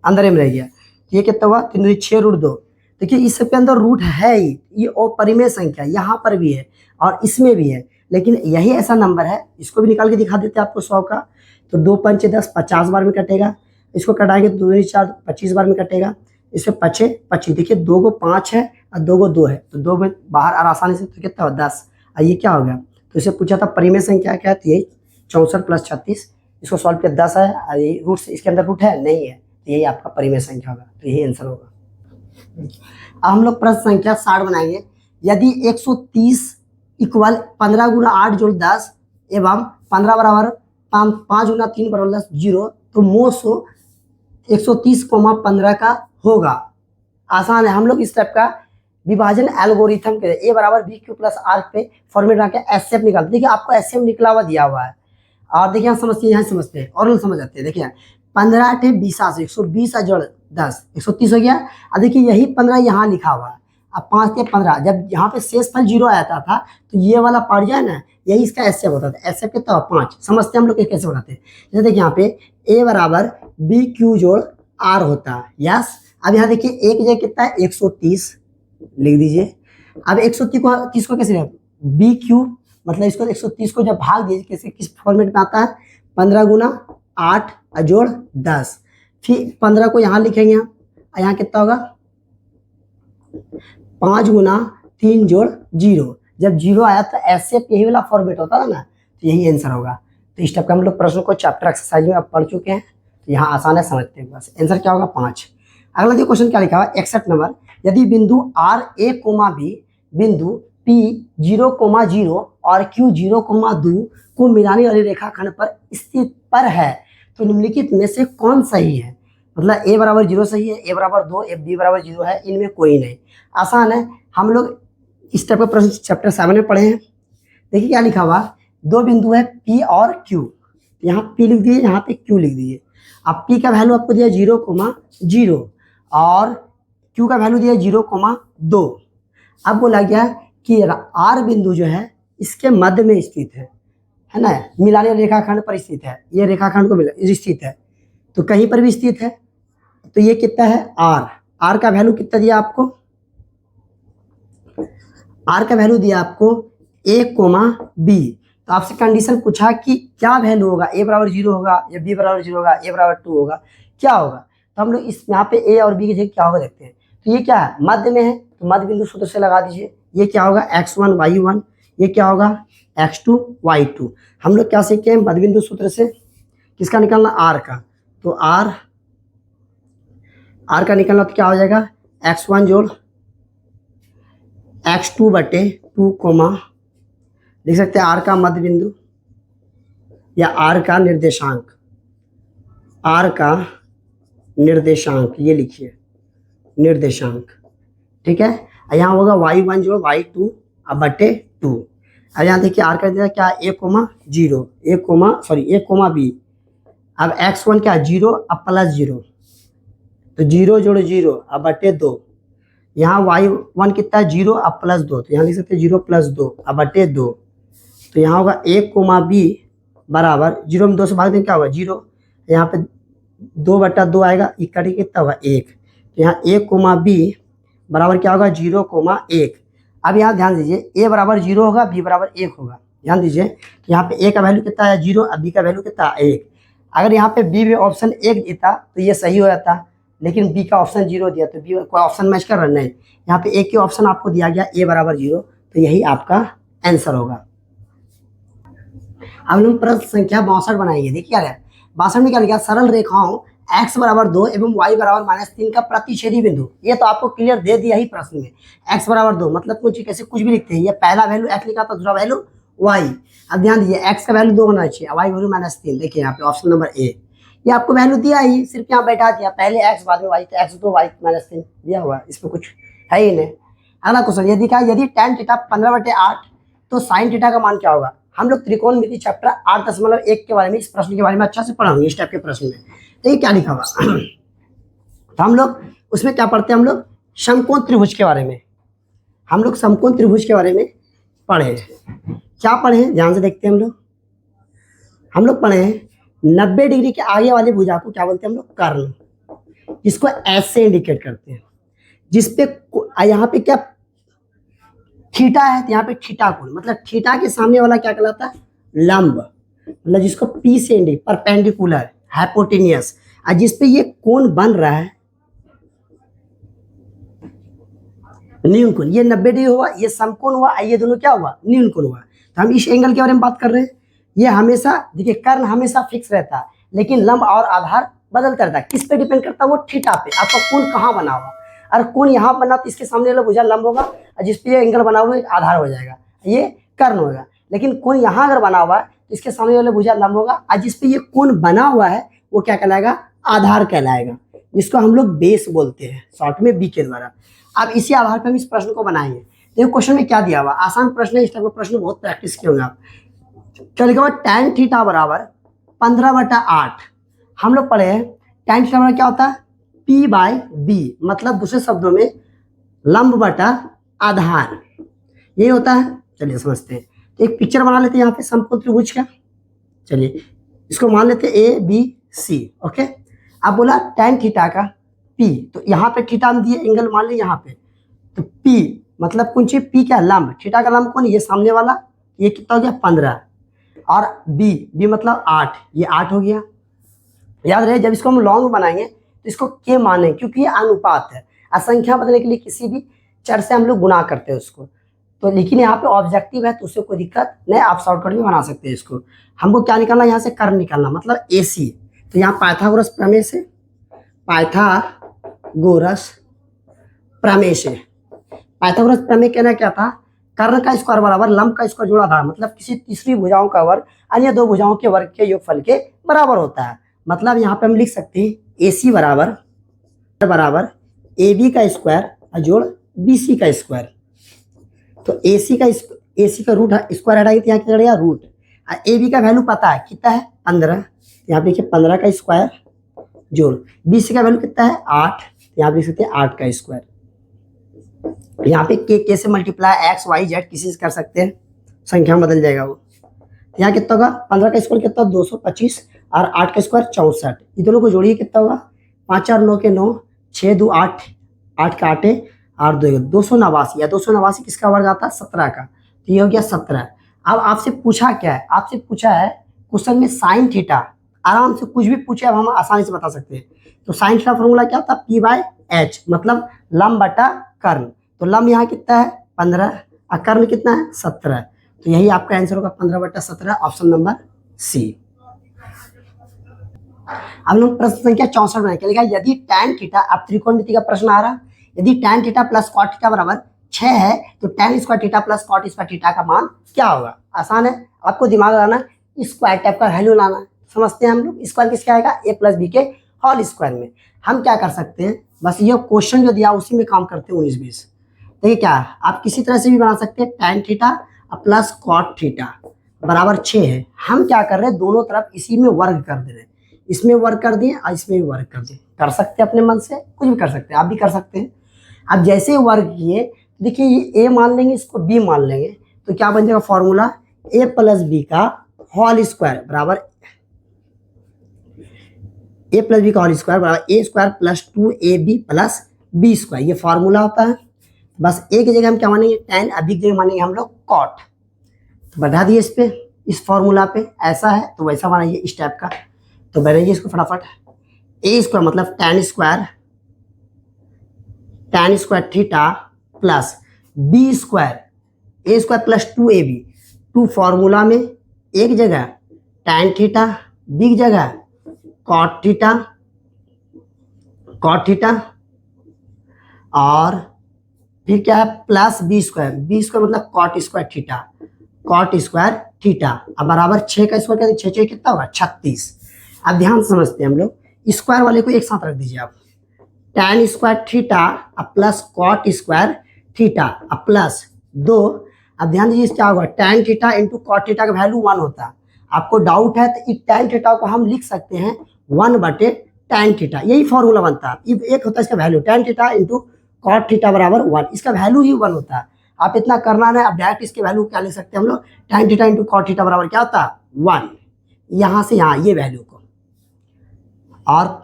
अंदर में रह गया, ये कितना हुआ 3 2 6 रूट 2। देखिए इस सबके अंदर रूट है ही, ये अपरिमेय संख्या यहाँ पर भी है और इसमें भी है, लेकिन यही ऐसा नंबर है, इसको भी निकाल के दिखा देते हैं आपको 100 का। तो 2 5 10 50 बार में कटेगा, इसको कटाएंगे तो 2 4 25 बार में कटेगा, इससे 5 25, देखिए 2 को 5 है और 2 को 2 है, तो 2 में बाहर और आसानी से, तो कितना हो 10। और ये क्या हो गया, तो इसे पूछा था परिमेय संख्या क्या है, यही 64 + 36, इसको सॉल्व किया 10 है और ये रूट से इसके अंदर रूट है नहीं है, तो यही आपका परिमेय संख्या होगा, तो यही आंसर होगा। अब हम लोग प्रश्न संख्या 60 बनाएंगे। यदि 130 इक्वल 15 × 8 + 10 एवं 15 बराबर 5 × 3 = 10 0, तो मोसो 130,15 का होगा। आसान है, हम लोग इस टाइप का विभाजन एल्गोरिथम के ए बराबर BQ + R पे फॉर्मेट बना के एचसीएफ निकालते। देखिए आपको एचसीएफ निकला हुआ दिया हुआ है, और देखिए यहाँ समझते हैं और समझ जाते हैं। देखिए 15 × 20 120 + 10 130 हो गया। अब देखिए यही 15 यहाँ लिखा हुआ है, अब 5 × 15, जब यहाँ पे शेष फल 0 आता था तो ये वाला पार्ट जो है ना, यही इसका एचसीएफ होता था। एचसीएफ कितना 5, समझते हैं हम लोग कैसे बनाते हैं। जैसे देखिए यहाँ पे ए बराबर BQ + R होता है, यस। अब यहाँ देखिए एक जगह कितना है 130 लिख दीजिए, अब 130 को किसको कैसे लिखा, बी क्यू, मतलब इसको 130 को जब भाग दीजिए कैसे, किस फॉर्मेट में आता है, 15 गुना 8 जोड़ 10, फिर 15 को यहाँ लिखेंगे हम, यहाँ कितना होगा 5 गुना 3 जोड़ 0, जब 0 आया तो ऐसे यही वाला फॉर्मेट होता था ना, तो यही आंसर होगा। तो इस टाइप का हम लोग प्रश्नों को चैप्टर एक्सरसाइज में अब पढ़ चुके हैं, तो यहाँ आसान है समझते हैं, बस आंसर क्या होगा 5। अगला देखिए क्वेश्चन क्या लिखा हुआ 61 नंबर, यदि बिंदु R A, B बिंदु P 0,0 और Q 0,2 को मिलाने वाली रेखाखंड पर स्थित पर है तो निम्नलिखित में से कौन सही है, मतलब A बराबर 0 सही है, A बराबर 2, B बराबर 0 है, इनमें कोई नहीं। आसान है, हम लोग इस टाइप का प्रश्न चैप्टर 7 में पढ़े हैं। देखिए क्या लिखा हुआ, दो बिंदु है P और Q, यहाँ P लिख दिए, यहाँ पे Q लिख दिए। अब P का वैल्यू आपको दिया 0,0 और Q का वैल्यू दिया 0,2। अब बोला गया कि R बिंदु जो है इसके मध्य में स्थित है ना, मिलाने रेखाखंड पर स्थित है, ये रेखाखंड को मिला स्थित है, तो कहीं पर भी स्थित है, तो ये कितना है R का वैल्यू कितना दिया आपको, R का वैल्यू दिया आपको A, B। तो आपसे कंडीशन पूछा कि क्या वैल्यू होगा, A बराबर 0 होगा या B बराबर 0 होगा, A बराबर 2 होगा, क्या होगा। तो हम लोग इस यहाँ पे A और B की जगह क्या होगा देखते हैं। तो ये क्या है, मध्य में है, तो मध्य बिंदु सूत्र से लगा दीजिए, ये क्या होगा x1 y1, ये क्या होगा x2 y2। हम लोग क्या सीखे हैं मध्य बिंदु सूत्र से, किसका निकालना, R का, तो R का निकालना तो क्या हो जाएगा x1 जोड़ x2 बटे 2 कोमा, लिख सकते हैं R का मध्य बिंदु या R का निर्देशांक, R का निर्देशांक, ये लिखिए निर्देशांक, ठीक है। यहाँ होगा y1 जोड़ y2 अब बटे 2। अब यहाँ देखिए R का क्या A, 0, A, B। अब x1 क्या 0 अब प्लस 0, तो 0 जोड़ 0 अब बटे 2। यहाँ y1 कितना 0 अब प्लस 2, तो यहाँ लिख सकते हैं 0 + 2 अब बटे 2। तो यहाँ होगा A, B बराबर 0 में 2 से भाग दें क्या होगा 0, यहाँ पे 2 बटा 2 आएगा, इकट्ठी कितना होगा 1। तो यहाँ A, B बराबर क्या होगा 0,1। अब यहाँ ध्यान दीजिए A बराबर 0 होगा, B बराबर 1 होगा, ध्यान दीजिए। तो यहाँ पे A का वैल्यू कितना है 0, अब B का वैल्यू कितना है 1। अगर यहाँ पे B में ऑप्शन 1 देता तो ये सही हो जाता, लेकिन B का ऑप्शन 0 दिया, तो B कोई ऑप्शन मैच कर रहा नहीं, यहाँ पे एक ही ऑप्शन आपको दिया गया A बराबर 0, तो यही आपका आंसर होगा। अब हम प्रश्न संख्या 62 बनाएंगे। देखिए क्या है 62 में क्या लिखा, सरल रेखाओं x बराबर 2 एवं y बराबर -3 का प्रतिच्छेदी बिंदु, ये तो आपको क्लियर दे दिया ही प्रश्न में, x बराबर 2 मतलब कुछ कैसे कुछ भी लिखते हैं, ये पहला वैल्यू x लिखा था, दूसरा वैल्यू y। अब ध्यान दीजिए x का वैल्यू 2 होना चाहिए, y वैल्यू -3, देखिए यहाँ पे ऑप्शन नंबर A, ये आपको वैल्यू दिया ही, सिर्फ यहाँ बैठा दिया, पहले x बाद में y, तो x 2 y -3 दिया हुआ, इसमें कुछ है ही नहीं। अगला क्वेश्चन ये दिखा, यदि tan थीटा 15/8 तो sin थीटा का मान क्या होगा। हम लोग त्रिकोणमिति चैप्टर 8.1 के बारे में, इस प्रश्न के बारे में अच्छा से पढ़ाऊंगे इस टाइप के प्रश्न में। तो ये क्या लिखा हुआ तो हम लोग उसमें क्या पढ़ते हैं, हम लोग समकोण त्रिभुज के बारे में, हम लोग समकोण त्रिभुज के बारे में पढ़े। क्या पढ़े ध्यान से देखते हैं हम लोग पढ़े हैं 90 डिग्री के आगे वाले भुजा को क्या बोलते हैं हम लोग, कर्ण, जिसको एस से इंडिकेट करते हैं, जिसपे यहाँ पे क्या थीटा है, तो यहाँ पे थीटा कोण, मतलब थीटा के सामने वाला क्या कहलाता है, लंब, मतलब जिसको P से इंडिकेट, परपेंडिकुलर, हाइपोटेनियस, और जिसपे ये कोण बन रहा है न्यून कोण, ये 90 डिग्री हुआ, ये समकोण हुआ, ये दोनों क्या हुआ, न्यून कोण हुआ। तो हम इस एंगल के बारे में बात कर रहे हैं। ये हमेशा देखिए कर्ण हमेशा फिक्स रहता है, लेकिन लंब और आधार बदलता रहता है, किस पे डिपेंड करता है, वो थीटा पे, आपका कोण कहाँ बना हुआ, और कोण यहाँ बना तो इसके सामने वाला भुजा लंब होगा, और जिसपे ये एंगल बना हुआ है आधार हो जाएगा, ये कर्ण होगा। लेकिन कोण यहाँ अगर बना हुआ है तो इसके सामने वाला भुजा लंब होगा, और जिसपे ये कोण बना हुआ है वो क्या कहलाएगा, आधार कहलाएगा, जिसको हम लोग बेस बोलते हैं शॉर्ट में, बी के द्वारा। अब इसी आधार पर हम इस प्रश्न को बनाएंगे। देखो क्वेश्चन में क्या दिया हुआ, आसान प्रश्न है, इस टाइप का प्रश्न बहुत प्रैक्टिस किए होंगे आप। क्या लिखा हुआ, tan थीटा बराबर 15/8। हम लोग पढ़े हैं tan थीटा बराबर क्या होता है, P/B, मतलब दूसरे शब्दों में लंब बटा आधार, यही होता है। चलिए समझते हैं, तो एक पिक्चर बना लेते हैं यहाँ पे समकोण त्रिभुज का। चलिए इसको मान लेते हैं ABC, ओके। अब बोला tan थीटा का P, तो यहाँ पे थीटा हम दिए, एंगल मान लिया यहाँ पे, तो P मतलब कुंची पी क्या लंब, थीटा का लंब कौन, ये सामने वाला, ये कितना हो गया 15, और बी मतलब 8, ये 8 हो गया। याद रहे जब इसको हम लॉन्ग बनाएंगे तो इसको के माने, क्योंकि ये अनुपात है, असंख्या बदलने के लिए किसी भी चर से हम लोग गुना करते हैं उसको। तो लेकिन यहाँ पे ऑब्जेक्टिव है तो उससे कोई दिक्कत नहीं, आप शॉर्टकट में बना सकते हैं इसको। हमको क्या निकालना, यहाँ से कर्व निकालना, मतलब AC। तो यहाँ पाइथागोरस प्रमेय से, पाइथागोरस प्रमेय से, पाइथागोरस प्रमेय कहना क्या था, कर्ण का स्क्वायर बराबर लंब का स्क्वायर जोड़ा था, मतलब किसी तीसरी भुजाओं का वर्ग अन्य दो भुजाओं के वर्ग के योगफल के बराबर होता है। मतलब यहाँ पे हम लिख सकते हैं AC बराबर AB का स्क्वायर जोड़ BC का स्क्वायर। तो AC का रूट स्क्वायर हटाएंगे तो यहाँ कितना रहेगा रूट, AB का वैल्यू पता है कितना है 15, यहाँ पे लिखिए 15 का स्क्वायर जोड़ BC का वैल्यू कितना है 8, यहाँ पे लिख सकते हैं 8 का स्क्वायर। यहाँ पे के से मल्टीप्लाई x y z किसी से कर सकते हैं, संख्या में बदल जाएगा वो। यहाँ कितना होगा 15 का स्क्वायर कितना 225 और 8 का स्क्वायर 64, ये दोनों को जोड़िए कितना होगा 5 और 9 के 9, 6 2 8, 8 का 8 और 2 289, या 289 किसका वर्ग आता है 17 का, तो ये हो गया 17। अब आपसे पूछा क्या है, आपसे पूछा है क्वेश्चन में साइन थीटा, आराम से कुछ भी पूछे अब हम आसानी से बता सकते हैं। तो साइन थीटा फॉर्मूला क्या होता है P/H, मतलब लंब बटा कर्ण। तो लंब यहाँ कितना है 15 और कर्ण कितना है 17, तो यही आपका आंसर होगा 15/17, ऑप्शन नंबर C। अब हम प्रश्न संख्या 64 बनाए, क्या लिखा है, यदि tan थीटा, अब त्रिकोणमिति का प्रश्न आ रहा, यदि tan theta plus cot theta बराबर 6 है तो tan square theta plus cot square theta का मान क्या होगा। आसान है, आपको दिमाग लगाना, स्क्वायर टाइप का वैल्यू लाना। समझते हैं हम लोग, स्क्वायर किसका आएगा a प्लस बी के होल स्क्वायर में। हम क्या कर सकते हैं, बस ये क्वेश्चन जो दिया उसी में काम करते हैं 19-20। देखिए क्या आप किसी तरह से भी बना सकते हैं, tan theta plus cot theta बराबर 6 है। हम क्या कर रहे हैं, दोनों तरफ इसी में वर्ग कर दे रहे हैं, इसमें वर्क कर दिए और इसमें भी वर्क कर दिए। कर सकते हैं अपने मन से, कुछ भी कर सकते हैं, आप भी कर सकते हैं। अब जैसे वर्क किए, देखिए ये a मान लेंगे, इसको b मान लेंगे, तो क्या बन जाएगा फॉर्मूला a प्लस बी का होल स्क्वायर बराबर a प्लस बी का होल स्क्वायर बराबर a square plus 2ab plus b square, ये फॉर्मूला होता है। बस a की जगह हम क्या मानेंगे tan, अब b की जगह मानेंगे हम लोग cot। तो बढ़ा दिए इस पे, इस फॉर्मूला पे, ऐसा है तो वैसा बनाइए इस टाइप का। तो बनाइए इसको फटाफट, a स्क्वायर मतलब tan square theta plus b square, a square plus 2ab, 2 formula में एक जगह tan थीटा, b की जगह cot थीटा और फिर क्या है प्लस b स्क्वायर मतलब cot स्क्वायर थीटा। अब बराबर 6 का स्क्वायर कहते 6 कितना होगा 36। अब ध्यान समझते हैं हम लोग, स्क्वायर वाले को एक साथ रख दीजिए आप, tan square theta plus cot square theta plus 2। अब ध्यान दीजिए क्या होगा, tan theta into cot theta का वैल्यू 1 होता है। आपको डाउट है तो इस tan थीटा को हम लिख सकते हैं 1/tan थीटा, यही फॉर्मूला बनता है। एक होता है इसका value tan theta into cot theta बराबर 1, इसका वैल्यू ही 1 होता है। आप इतना करना नहीं, आप डायरेक्ट इसके वैल्यू क्या ले सकते हैं हम लोग, tan theta into cot theta बराबर क्या होता है 1, यहाँ से यहाँ ये वैल्यू को, और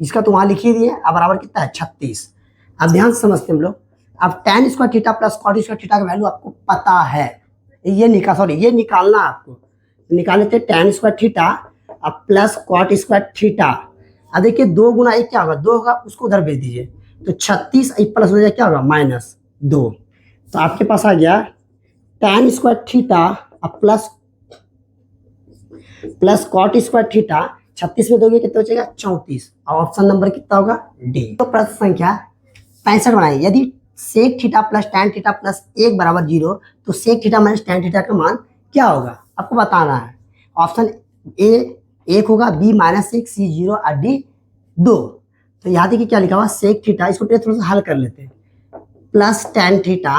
इसका तो वहां लिख ही दिए। अब बराबर कितना है 36। अब ध्यान से समझते हैं हम लोग, अब tan square theta plus cot square theta का वैल्यू आपको पता है, ये निकालना आपको, निकाल लेते हैं tan स्क्वायर थीटा अब प्लस cot स्क्वायर थीटा। अब देखिए 2 गुना 1 क्या होगा 2 होगा, उसको उधर भेज दीजिए, तो 36 प्लस हो जाए क्या होगा -2। तो आपके पास आ गया tan स्क्वायर थीटा अब प्लस cot स्क्वायर थीटा, 36 में दोगे कितना बचेगा 34, और ऑप्शन नंबर कितना होगा डी। तो प्रश्न संख्या 65 बनाइए, यदि sec theta plus tan theta plus 1 बराबर 0 तो sec theta minus tan theta का मान क्या होगा, आपको बताना है। ऑप्शन ए 1 होगा, बी -1, सी 0 और डी 2। तो यहाँ देखिए क्या लिखा हुआ सेक थीटा, इसको थोड़ा सा हल कर लेते हैं, प्लस tan थीटा,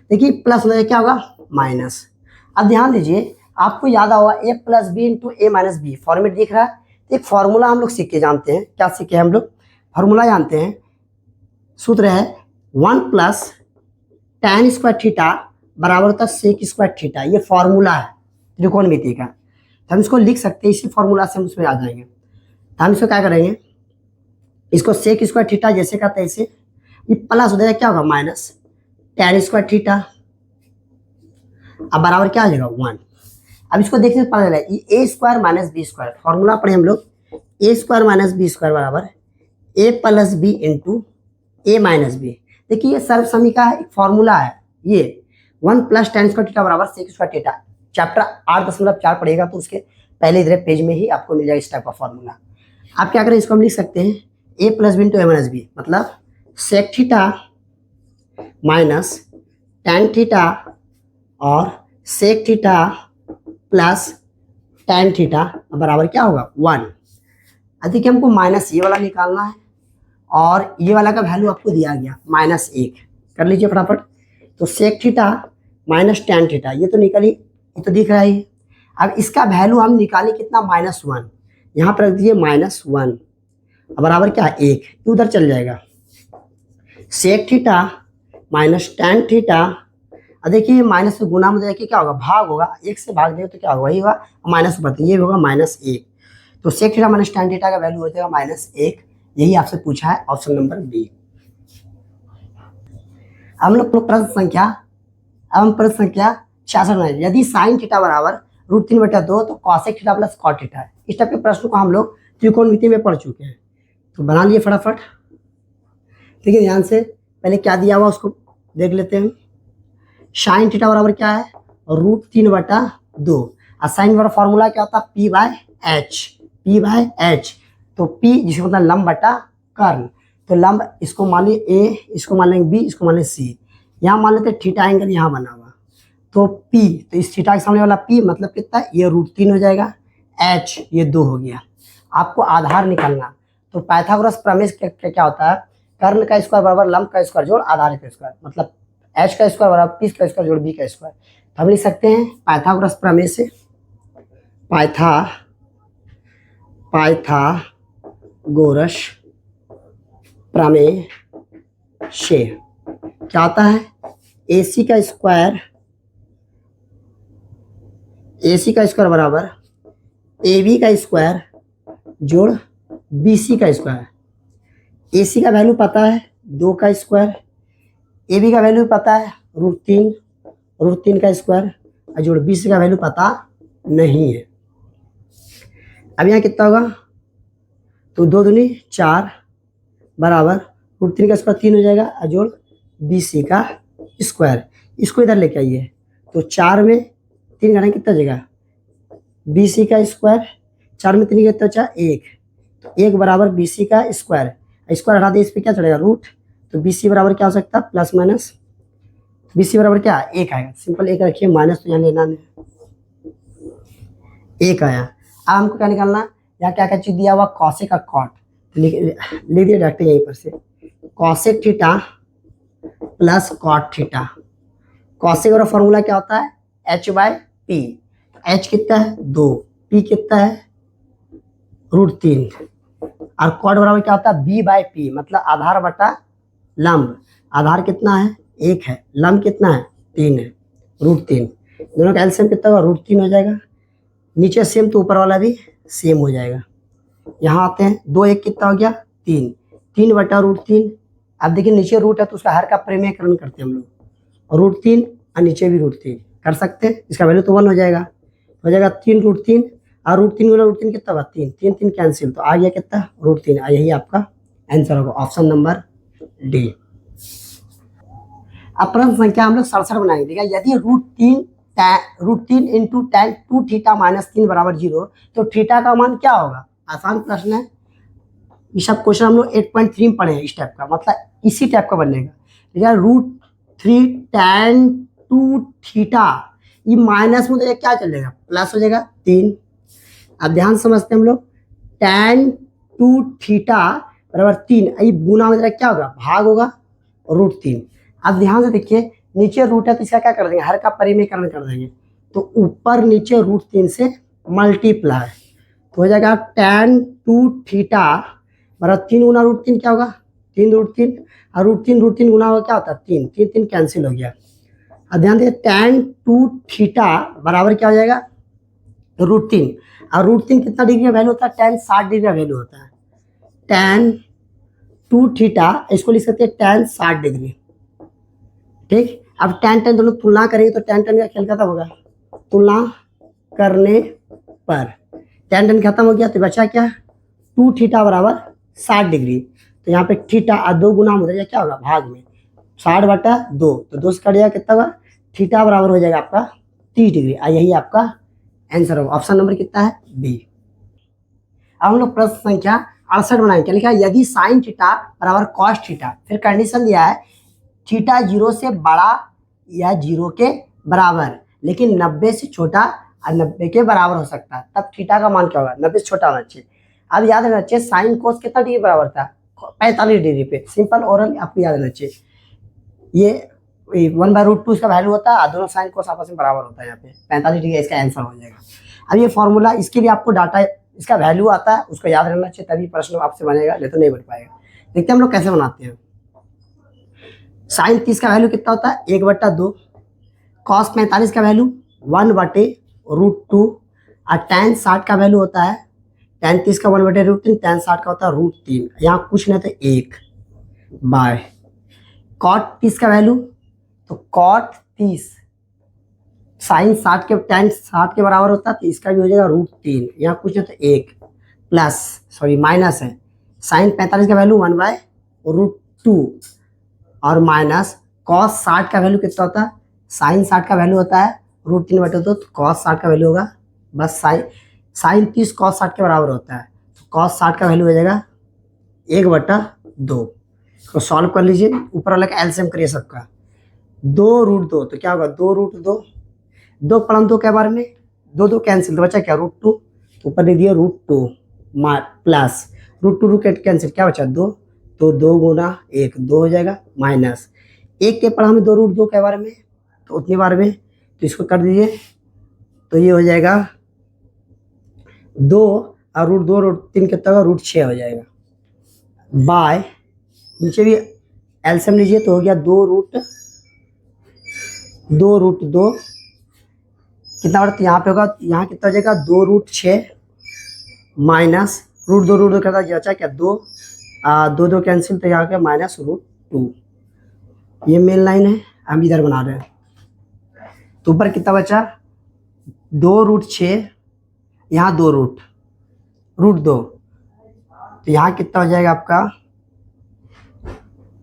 देखिए प्लस हो जाए क्या होगा माइनस। अब ध्यान दीजिए, आपको याद होगा a plus B into A minus B format दिख रहा है। तो एक फॉर्मूला हम लोग सीख के जानते हैं, क्या सीखे हम लोग फॉर्मूला जानते हैं, सूत्र है 1 प्लस tan स्क्वायर थीटा बराबर होता है सेक स्क्वायर थीटा, ये फॉर्मूला है त्रिकोणमिति का। तो हम इसको लिख सकते हैं, इसी फॉर्मूला से हम उसमें आ जाएंगे। तो हम इसको क्या करेंगे, इसको सेक स्क्वायर थीटा जैसे का तैसे, ये प्लस हो जाएगा क्या होगा माइनस tan स्क्वायर थीटा, अब बराबर क्या आ जाएगा 1। अब इसको देखने से पता चला a square minus b square, formula पढ़े हम लोग, a square minus b square बराबर a plus B into A minus b. देखिए ये सर्व समी का एक फॉर्मूला है, ये 1 प्लस tan स्क्वायर थीटा बराबर sec स्क्वायर थीटा, चैप्टर 8.4 पढ़ेगा तो उसके पहले इधर पेज में ही आपको मिल जाएगा इस टाइप का फॉर्मूला। आप क्या करें, इसको हम लिख सकते हैं a plus B into A minus b, मतलब sec theta minus tan theta और sec theta plus tan theta बराबर क्या होगा 1। अब देखिए हमको माइनस ये वाला निकालना है और ये वाला का वैल्यू आपको दिया गया -1, कर लीजिए फटाफट। तो sec theta minus tan theta ये तो निकली, ये तो दिख रहा है। अब इसका वैल्यू हम निकालें कितना, -1, यहाँ पर रख दीजिए -1 बराबर क्या 1, उधर चल जाएगा। Sec theta minus tan theta, अब देखिए माइनस में गुना में देखिए क्या होगा, भाग होगा, 1 से भाग देगा तो क्या होगा, वही होगा माइनस बढ़ते ये होगा -1। तो sec theta minus tan theta का वैल्यू हो जाएगा -1, यही आपसे पूछा है ऑप्शन नंबर बी। हम लोग प्रश्न संख्या, अब हम प्रश्न संख्या 66 में, यदि साइन थीटा बराबर √3/2 तो cosec theta plus cot theta है। इस टाइप के प्रश्न को हम लोग त्रिकोणमिति में पढ़ चुके हैं, तो बना लिए फटाफट। ठीक है, ध्यान से पहले क्या दिया हुआ उसको देख लेते हैं। साइन थीटा बराबर क्या है, √3/2, और साइन वाला फॉर्मूला क्या होता है P/H, तो P जिसका मतलब लंब बटा कर्ण, तो लंब इसको मान लीजिए ए, इसको मान लेंगे बी, इसको मान लेंगे सी, यहाँ मान लेते थीटा एंगल यहाँ बना हुआ, तो P, तो इस थीटा के सामने वाला P मतलब कितना है, ये √3 हो जाएगा, H ये 2 हो गया। आपको आधार निकालना, तो पाइथागोरस प्रमेय क्या होता है, कर्ण का स्क्वायर बराबर लंब का स्क्वायर जोड़ आधार का स्क्वायर, मतलब H का स्क्वायर बराबर P का स्क्वायर जोड़ B का स्क्वायर। तो हम लिख सकते हैं पाइथागोरस प्रमेय से, पाइथागोरस प्रमेय से क्या होता है, AC का स्क्वायर बराबर AB का स्क्वायर जोड़ BC का स्क्वायर। AC का वैल्यू पता है 2 का स्क्वायर, AB का वैल्यू पता है √3 का स्क्वायर, और जोड़ BC का वैल्यू पता नहीं है। अब यहाँ कितना होगा, तो 2 दूनी 4 बराबर √3 का स्क्वायर 3 हो जाएगा, और जोड़ BC का स्क्वायर, इसको इधर लेके आइए, तो 4 में 3 घटाएं कितना जगह, BC का स्क्वायर, 4 में 3 कितना बचा 1, तो 1 बराबर BC का स्क्वायर, स्क्वायर हटा दिए, इस पर क्या चढ़ेगा रूट, तो BC बराबर क्या हो सकता है प्लस माइनस, BC बराबर क्या 1 आएगा, सिंपल 1 रखिए, माइनस तो यहाँ लेना नहीं, 1 आया। अब हमको क्या निकालना, यहाँ क्या क्या चीज दिया हुआ, कॉसेक का कॉट, लिख दिए डायरेक्ट यहीं पर से, cosec theta plus cot theta. Cosec वाला फॉर्मूला क्या होता है H/P, H कितना है 2, P कितना है √3, और कॉट बराबर क्या होता है B/P, मतलब आधार बटा लंब, आधार कितना है 1 है, लंब कितना है 3 है, √3, दोनों का एलसीएम कितना होगा √3 हो जाएगा, नीचे सेम तो ऊपर वाला भी सेम हो जाएगा। यहाँ आते हैं 2 1 कितना हो गया 3/√3। अब देखिए नीचे रूट है तो उसका हर का परिमेयकरण करते हैं हम लोग, √3 और नीचे भी √3 कर सकते हैं, इसका वैल्यू तो 1 हो जाएगा 3/√3, और √3 गुना √3 कितना होगा 3, 3 3 कैंसिल, तो आ गया कितना √3, यही आपका आंसर होगा ऑप्शन नंबर डी। अब प्रश्न संख्या हम लोग 67 बनाएंगे। देखिए यदि √3 इंटू tan 2 थीटा -3 बराबर 0, तो थीटा का मान क्या होगा, आसान प्रश्न है, ये सब क्वेश्चन हम लोग 8.3 में पढ़े हैं इस टाइप का, मतलब इसी टाइप का बनेगा। देखिए √3 tan 2 थीटा, ये माइनस में तो क्या चलेगा प्लस हो जाएगा 3। अब ध्यान समझते हैं हम लोग, tan 2 थीटा बराबर 3, ये गुना में क्या होगा भाग होगा √3। अब ध्यान से देखिए नीचे रूट है तो इसका क्या कर देंगे, हर का परिमेयकरण कर देंगे, तो ऊपर नीचे √3 से मल्टीप्लाई, तो हो जाएगा tan 2 थीटा बराबर 3 गुना √3 क्या होगा 3√3, और √3 गुना होगा क्या होता है 3 3 3 कैंसिल हो गया। अब ध्यान दीजिए tan 2 थीटा बराबर क्या हो जाएगा √3, और √3 कितना डिग्री का वैल्यू होता है, tan 60 डिग्री का वैल्यू होता है, tan 2 थीटा इसको लिख सकते हैं tan 60 डिग्री, ठीक। अब टेन टेन दोनों तुलना करेंगे तो टेन टेन का खेल खत्म होगा, तुलना करने पर टेन टेन खत्म हो गया तो बचा क्या, 2 थीटा बराबर 60 डिग्री। तो यहाँ पे थीटा 2 गुना हो जाएगा, क्या होगा भाग में 60/2, तो 2 से कट जाएगा, कितना होगा, थीटा बराबर हो जाएगा आपका 30 डिग्री। यही आपका आंसर होगा। ऑप्शन नंबर कितना है, बी। अब हम लोग प्रश्न संख्या 68 बनाएंगे। क्या लिखा है, यदि साइन थीटा बराबर कॉस थीटा, फिर कंडीशन दिया है थीटा 0 से बड़ा या 0 के बराबर लेकिन 90 से छोटा और 90 के बराबर हो सकता है, तब थीटा का मान क्या होगा, 90 से छोटा होना चाहिए। अब याद रखना चाहिए साइन कोस कितना डिग्री बराबर था, 45 डिग्री पे। सिंपल ओरल आपको याद रहना चाहिए। ये 1/√2 इसका वैल्यू होता है, दोनों साइन कोस आपस में बराबर होता है। यहाँ पे 45 डिग्री इसका आंसर हो जाएगा। अब ये फॉर्मूला, इसके लिए आपको डाटा, इसका वैल्यू आता है, उसको याद रहना चाहिए, तभी प्रश्न आपसे बनेगा, नहीं तो नहीं बन पाएगा। देखते हैं हम लोग कैसे बनाते हैं। साइन 30 का वैल्यू कितना होता है, 1/2। कॉस 45 का वैल्यू 1/√2। और tan 60 का वैल्यू होता है, tan 30 का 1/√3, tan 60 का होता है √3। यहाँ कुछ नहीं तो 1 बाय कॉट 30 का वैल्यू, तो कॉट 30 साइन 60 के tan 60 के बराबर होता है, तो इसका भी हो जाएगा √3। यहाँ कुछ नहीं तो 1 प्लस, सॉरी माइनस है, साइन 45 का वैल्यू 1/√2 और माइनस कॉस 60 का वैल्यू कितना होता है, साइन 60 का वैल्यू होता है √3/2, तो कॉस 60 का वैल्यू होगा बस साइन 30 कॉस 60 के बराबर होता है, तो कॉस 60 का वैल्यू हो जाएगा 1/2। इसको सॉल्व कर लीजिए, ऊपर वाला का एलसीएम करिए सबका, 2√2, तो क्या होगा 2√2, 2 पढ़म 2 के बारे में, 2 कैंसिल, तो बचा क्या √2, ऊपर लिख दिया √2 प्लस √2 कैंसिल, क्या बचा 2, तो 2 गुना 1 2 हो जाएगा, माइनस 1 के पढ़ा हमें 2√2 के बारे में, तो उतनी बार में, तो इसको कर दीजिए, तो ये हो जाएगा 2 और √2 √3 कितना होगा, √6 हो जाएगा। बाय नीचे भी एलसीएम लीजिए, तो हो गया 2√2 कितना बढ़ता, यहाँ पे होगा, यहाँ कितना हो जाएगा 2√6 माइनस √2 करता बचा क्या 2 2 कैंसिल, तो यहाँ क्या माइनस √2। ये मेन लाइन है, हम इधर बना रहे हैं, तो ऊपर कितना बचा 2√6, यहाँ 2√2, तो यहाँ कितना हो जाएगा आपका,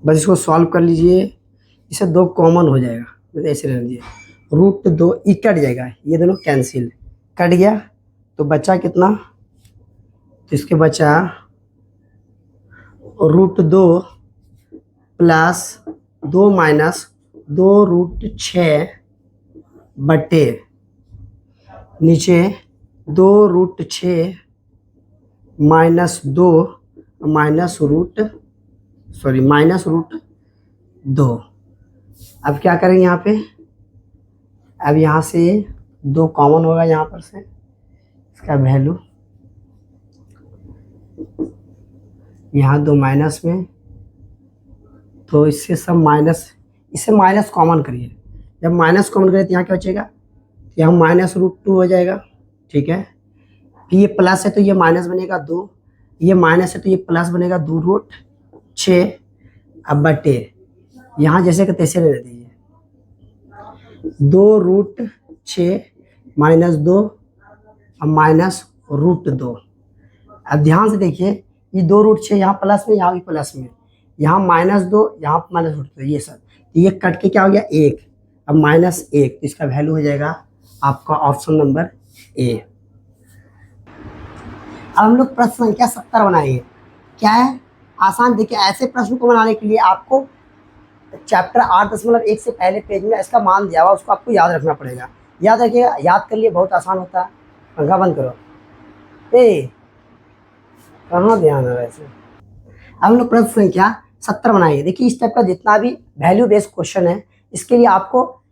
बस इसको सॉल्व कर लीजिए, इसे 2 कॉमन हो जाएगा, तो ऐसे रहने दीजिए, √2 कट जाएगा, ये दोनों कैंसिल कट गया, तो बचा कितना, तो इसके बचा √2 प्लस 2 माइनस 2√6 बटे नीचे 2√6 माइनस 2 माइनस √2। अब क्या करेंगे यहाँ पे, अब यहाँ से 2 कॉमन होगा, यहाँ पर से इसका वैल्यू, यहाँ 2 माइनस में, तो इससे सब माइनस, इसे माइनस कॉमन करिए, जब माइनस कॉमन करिए तो यहाँ क्या बचेगा, यहाँ माइनस √2 हो जाएगा, ठीक है। फिर ये प्लस है तो ये माइनस बनेगा 2, ये माइनस है तो ये प्लस बनेगा 2√6। अब बटे यहाँ जैसे कि तैसे ले दीजिए, 2√6 माइनस 2 अब माइनस √2। अब ध्यान से देखिए, ये 2√6 यहाँ प्लस में, यहाँ भी प्लस में, यहाँ -2 यहाँ -√2, ये सब, तो ये कट के क्या हो गया 1, अब -1, तो इसका वैल्यू हो जाएगा आपका ऑप्शन नंबर ए। अब हम लोग प्रश्न संख्या 70 बनाएंगे। क्या है, आसान। देखिए ऐसे प्रश्न को बनाने के लिए आपको चैप्टर 8.1 से पहले पेज में इसका मान दिया हुआ, उसको आपको याद रखना पड़ेगा। याद रखिएगा, याद कर लिए, बहुत आसान होता है। पंखा बंद करो, कहाँ ध्यान है वैसे। अब हम लोग प्रश्न संख्या 70 बनाएंगे। देखिए इस टाइप का जितना भी वैल्यू बेस्ड क्वेश्चन है, इसके लिए आपको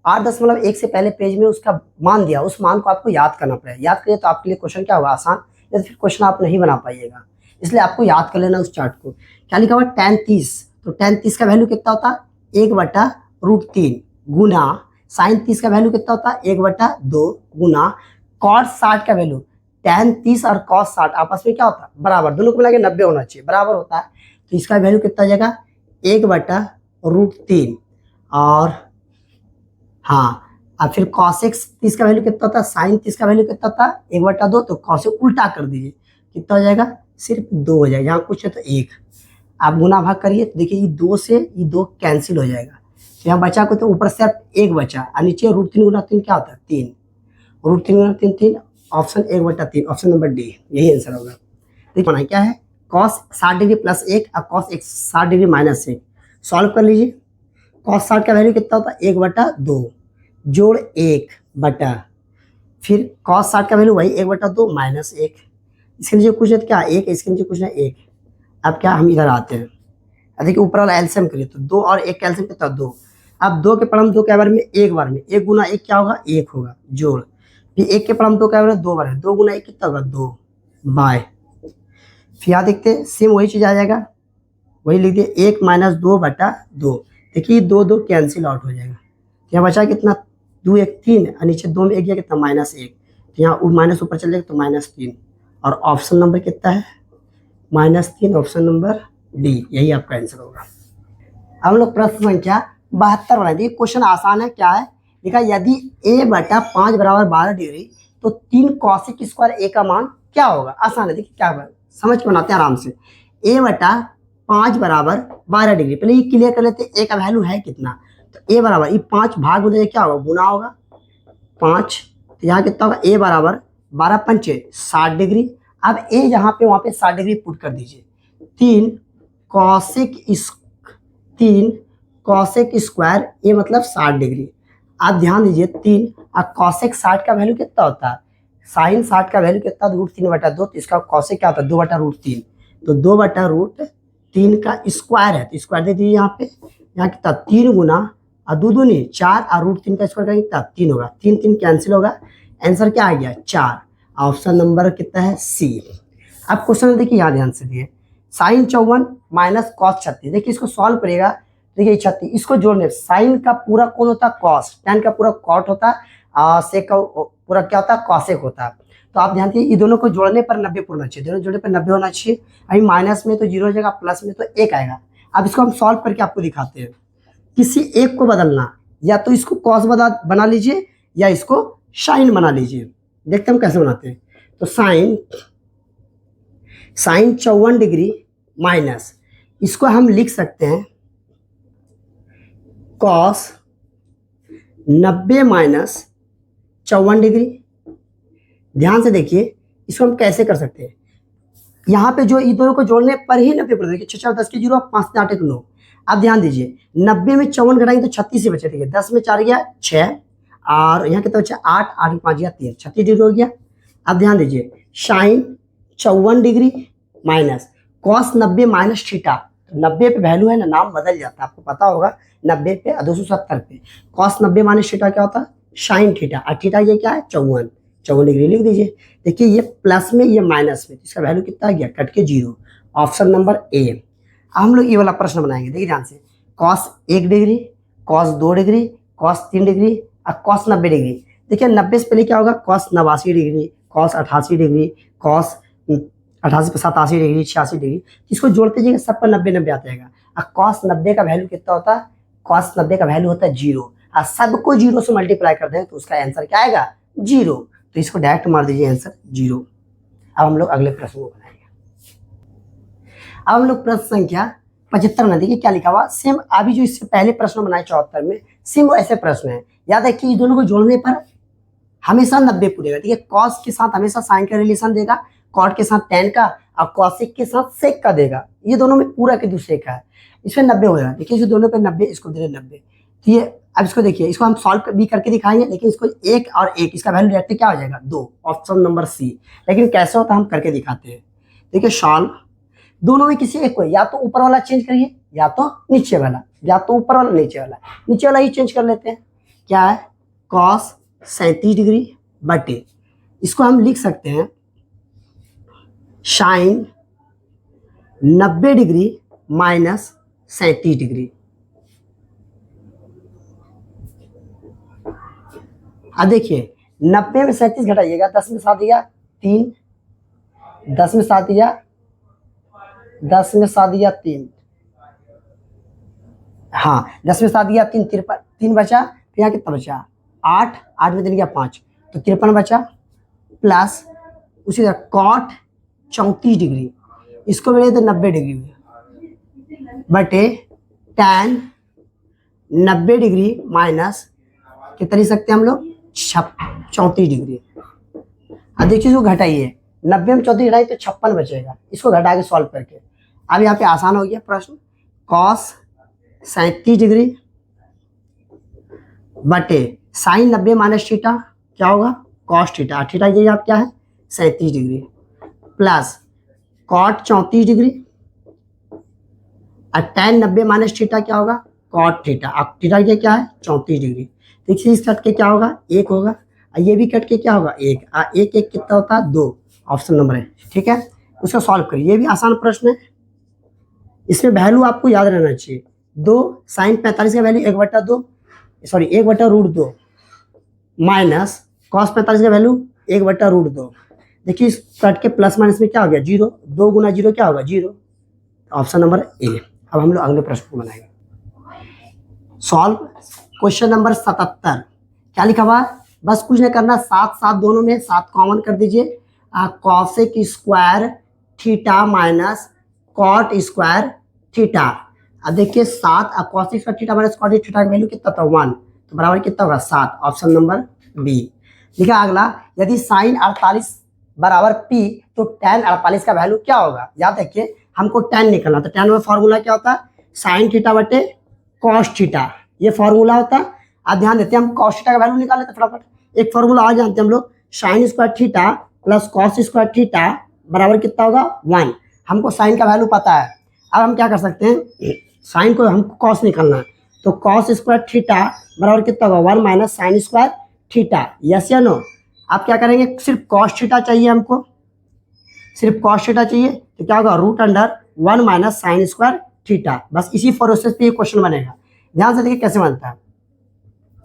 8.1 से पहले पेज में उसका मान दिया, उस मान को आपको याद करना पड़ेगा। याद करिए तो आपके लिए क्वेश्चन क्या होगा, आसान, या फिर क्वेश्चन आप नहीं बना पाइएगा। इसलिए आपको याद कर लेना उस चार्ट को। क्या लिखा हुआ tan 30, तो tan 30 का वैल्यू कितना होता है 1/√3 गुना साइन 30 का वैल्यू कितना होता है 1/2 गुना cos 60 का वैल्यू, tan 30 और cos 60 आपस में क्या होता है बराबर, दोनों को मिला के 90 होना चाहिए, बराबर होता है। तो इसका वैल्यू कितना आ जाएगा 1/√3 और हाँ, अब फिर cosec 30 का वैल्यू कितना होता है, sin 30 का वैल्यू कितना होता है 1/2, तो cosec उल्टा कर दीजिए, कितना हो जाएगा, सिर्फ 2 हो जाएगा, यहाँ कुछ है तो 1। आप गुना भाग करिए तो देखिए ये 2 से ये 2 कैंसिल हो जाएगा, तो यहाँ बचा को तो ऊपर से आप 1 बचा और नीचे √3 गुना 3 क्या होता है 3, √3 गुना 3 3, ऑप्शन 1/3, ऑप्शन नंबर डी यही आंसर होगा। देखिए क्या है, cos 60 डिग्री प्लस 1 और cos 60 डिग्री माइनस 1, सॉल्व कर लीजिए। cos 60 का वैल्यू कितना होता है 1/2 जोड़ 1 बटा, फिर cos 60 का वैल्यू वही 1/2 माइनस 1, इसके नीचे कुछ है तो क्या 1, इसके नीचे कुछ है 1। अब क्या हम इधर आते हैं, अब देखिए ऊपर वाला एलसीएम करिए तो 2 और 1 का एलसीएम कितना 2, अब 2 के पढ़म 2 के बार में 1 बार में 1 गुना 1 क्या होगा 1 होगा जोड़, फिर 1 के पढ़म 2 के बार में 2 बार है, 2 गुना 1 कितना होगा 2 बाय, फिर यहाँ देखते हैं सेम वही चीज़ आ जाएगा, वही लिख दिए 1 - 2/2, देखिए 2 2 कैंसिल आउट हो जाएगा, तो यहाँ बचा कितना 2 1 3 और नीचे 2 में 1 गया कितना -1, तो यहाँ माइनस ऊपर चल जाएगा तो -3, और ऑप्शन नंबर कितना है -3, ऑप्शन नंबर डी यही आपका आंसर होगा। अब हम लोग प्रश्न संख्या 72 बनाएंगे, क्वेश्चन आसान है, क्या है लिखा, यदि a/5 = 12 डिग्री तो 3 cosec स्क्वायर a का मान क्या होगा। आसान है, देखिए क्या समझ के बनाते हैं आराम से। a/5 = 12 डिग्री, पहले ये क्लियर कर लेते हैं a का वैल्यू है कितना, तो a बराबर ये 5 भाग हो जाए क्या होगा गुना होगा 5, तो यहाँ कितना होगा a बराबर 12 पंचे 60 डिग्री, अब a जहाँ पे वहाँ पे 60 डिग्री पुट कर दीजिए, 3 cosec स्क्वायर a मतलब 60 डिग्री। आप ध्यान दीजिए 3 और cosec 60 का वैल्यू कितना होता है, sin 60 का वैल्यू कितना √3/2, तो इसका cosec क्या होता है 2/√3, तो 2/√3 का स्क्वायर है, तो स्क्वायर दे दीजिए यहाँ पे, यहाँ कितना 3 गुना और 2 दूनी 4 और √3 का स्क्वायर करेंगे कितना 3 होगा, 3 3 कैंसिल होगा, आंसर क्या आ गया 4, ऑप्शन नंबर कितना है सी। अब क्वेश्चन देखिए यहाँ ध्यान से दिए, sin 54 - cos 36, देखिए इसको सॉल्व करेगा, देखिए 36 इसको जोड़ने, साइन का पूरा कौन होता है कॉस, tan का पूरा कॉट होता है और सेक का पूरा क्या होता है कॉसेक होता है, तो आप ध्यान दीजिए ये दोनों को जोड़ने पर 90 पूर्णा चाहिए, दोनों जोड़ने पर 90 होना चाहिए, अभी माइनस में तो 0 हो जाएगा, प्लस में तो 1 आएगा। अब इसको हम सॉल्व करके आपको दिखाते हैं, किसी एक को बदलना, या तो इसको कॉस बना लीजिए या इसको साइन बना लीजिए, देखते हैं हम कैसे बनाते हैं। तो साइन 54 डिग्री माइनस, इसको हम लिख सकते हैं कॉस 90 - 54 डिग्री। ध्यान से देखिए इसको हम कैसे कर सकते हैं, यहाँ पे जो इन दोनों को जोड़ने पर ही 90 पड़ देखिए 6 10 के 0 5 8 1 9। अब ध्यान दीजिए 90 में 54 घटाएंगे तो 36 से बचे, देखिए 10 में 4 गया 6 और यहाँ कितना बचा 8 8 में 5 गया 3, 36 डिग्री हो गया। अब ध्यान दीजिए sine 54 degree minus cos 90 - theta, 90 पे वैल्यू है ना नाम बदल जाता है, आपको पता होगा 90 पे 270 पे, कॉस 90 - थीटा क्या होता है साइन थीटा, और थीटा ये क्या है 54 डिग्री लिख दीजिए। देखिए ये प्लस में ये माइनस में, इसका वैल्यू कितना आ गया कट के 0, ऑप्शन नंबर ए। हम लोग ये वाला प्रश्न बनाएंगे, देखिए ध्यान से, cos 1 degree, cos 2 degree, cos 3 degree और कॉस 90 डिग्री। देखिए 90 से पहले क्या होगा cos 89 degree, cos 88 degree, cos 88 पे 87 डिग्री, 86 डिग्री, इसको जोड़ते जाइए सब पर 90 90 आ जाएगा। और कॉस 90 का वैल्यू कितना होता है, कॉस 90 का वैल्यू होता है 0, और सबको 0 से मल्टीप्लाई कर दें तो उसका आंसर क्या आएगा 0, तो इसको डायरेक्ट मार दीजिए आंसर 0। अब हम लोग अगले प्रश्न को बनाएंगे। अब हम लोग प्रश्न संख्या 75 में देखिए क्या लिखा हुआ, सेम अभी जो इससे पहले प्रश्न बनाए 74 में सेम ऐसे प्रश्न है। याद है कि इन दोनों को जोड़ने पर हमेशा 90 पूरेगा, ठीक है, कॉस के साथ हमेशा साइन का रिलेशन देगा, कॉट के साथ tan का और कॉसेक के साथ सेक का देगा, ये दोनों में पूरा के दूसरे का है, इसमें 90 हो जाएगा। देखिए इस दोनों पे 90, इसको दे 90, तो ये अब इसको देखिए, इसको हम सॉल्व भी करके दिखाएंगे, लेकिन इसको 1 और 1 इसका वैल्यू डायरेक्ट क्या हो जाएगा 2, ऑप्शन नंबर सी। लेकिन कैसे होता है हम करके दिखाते हैं। देखिए सॉल्व, दोनों में किसी एक को या तो ऊपर वाला चेंज करिए या तो नीचे वाला, या तो ऊपर वाला नीचे वाला ही चेंज कर लेते हैं। क्या है कॉस 37 डिग्री बटे, इसको हम लिख सकते हैं साइन 90 डिग्री माइनस 37 डिग्री। अब देखिए 90 में 37 घटाइएगा, 10 में 7 दिया 3, 10 में 7 दिया 10 में 7 दिया 3, हाँ 10 में 7 गया 3, 53, 3 बचा, फिर यहाँ कितना बचा 8, 8 में 3 गया 5, तो 53 बचा, प्लस उसी तरह कॉट 34 डिग्री, इसको मिले तो 90 डिग्री बटे tan 90 डिग्री माइनस कितना लिख सकते हैं हम लोग 34 डिग्री। अब देखिए इसको घटाइए, 90 में 34 घटाइए तो 56 बचेगा, इसको घटा के सॉल्व करके। अब यहाँ पे आसान हो गया प्रश्न, cos 37 डिग्री बटे साइन 90 माइनस थीटा क्या होगा cos थीटा, थीटा की जगह क्या है 37 डिग्री, प्लस cot 34 डिग्री और tan 90 माइनस थीटा क्या होगा cot थीटा। अब थीटा की क्या है 34 डिग्री, देखिए इस कट के क्या होगा 1 होगा, और ये भी कट के क्या होगा 1, 1 1 कितना होता है 2, ऑप्शन नंबर है। ठीक है, उसको सॉल्व करिए, ये भी आसान प्रश्न है, इसमें वैल्यू आपको याद रहना चाहिए। 2 साइन 45 का वैल्यू 1/2, सॉरी 1/√2 माइनस कॉस 45 का वैल्यू 1/√2। देखिए इस कट के प्लस माइनस में क्या हो गया 0, 2 गुना 0 क्या होगा 0, ऑप्शन नंबर ए। अब हम लोग अगले प्रश्न को बनाएंगे, सॉल्व क्वेश्चन नंबर 77। क्या लिखा हुआ, बस कुछ नहीं करना, 7 7 दोनों में 7 कॉमन कर दीजिए, cosec square theta minus cot square theta. अब देखिए 7 cosec square theta minus cot theta का वैल्यू कितना था 1, तो बराबर कितना होगा 7, ऑप्शन नंबर बी। लिखा अगला, यदि साइन 48 बराबर पी तो tan 48 का वैल्यू क्या होगा। याद रखिए हमको tan निकलना, तो tan में फॉर्मूला क्या होता है साइन थीटा बटे कॉस थीटा, ये फॉर्मूला होता है। अब ध्यान देते हैं हम कॉस थीटा का वैल्यू निकाल लेते फटाफट, एक फॉर्मूला आ जानते हैं हम लोग, sign square theta plus cos square theta बराबर कितना होगा 1। हमको साइन का वैल्यू पता है, अब हम क्या कर सकते हैं, साइन को हमको कॉस निकालना है, तो कॉस स्क्वायर थीटा बराबर कितना होगा 1 minus sign square theta, yes या नो। आप क्या करेंगे, सिर्फ कॉस थीटा चाहिए हमको, सिर्फ कॉस थीटा चाहिए, तो क्या होगा √1 माइनस साइन स्क्वायर थीटा, बस इसी प्रोसेस पे ये क्वेश्चन बनेगा। ध्यान से देखिए कैसे बनता है,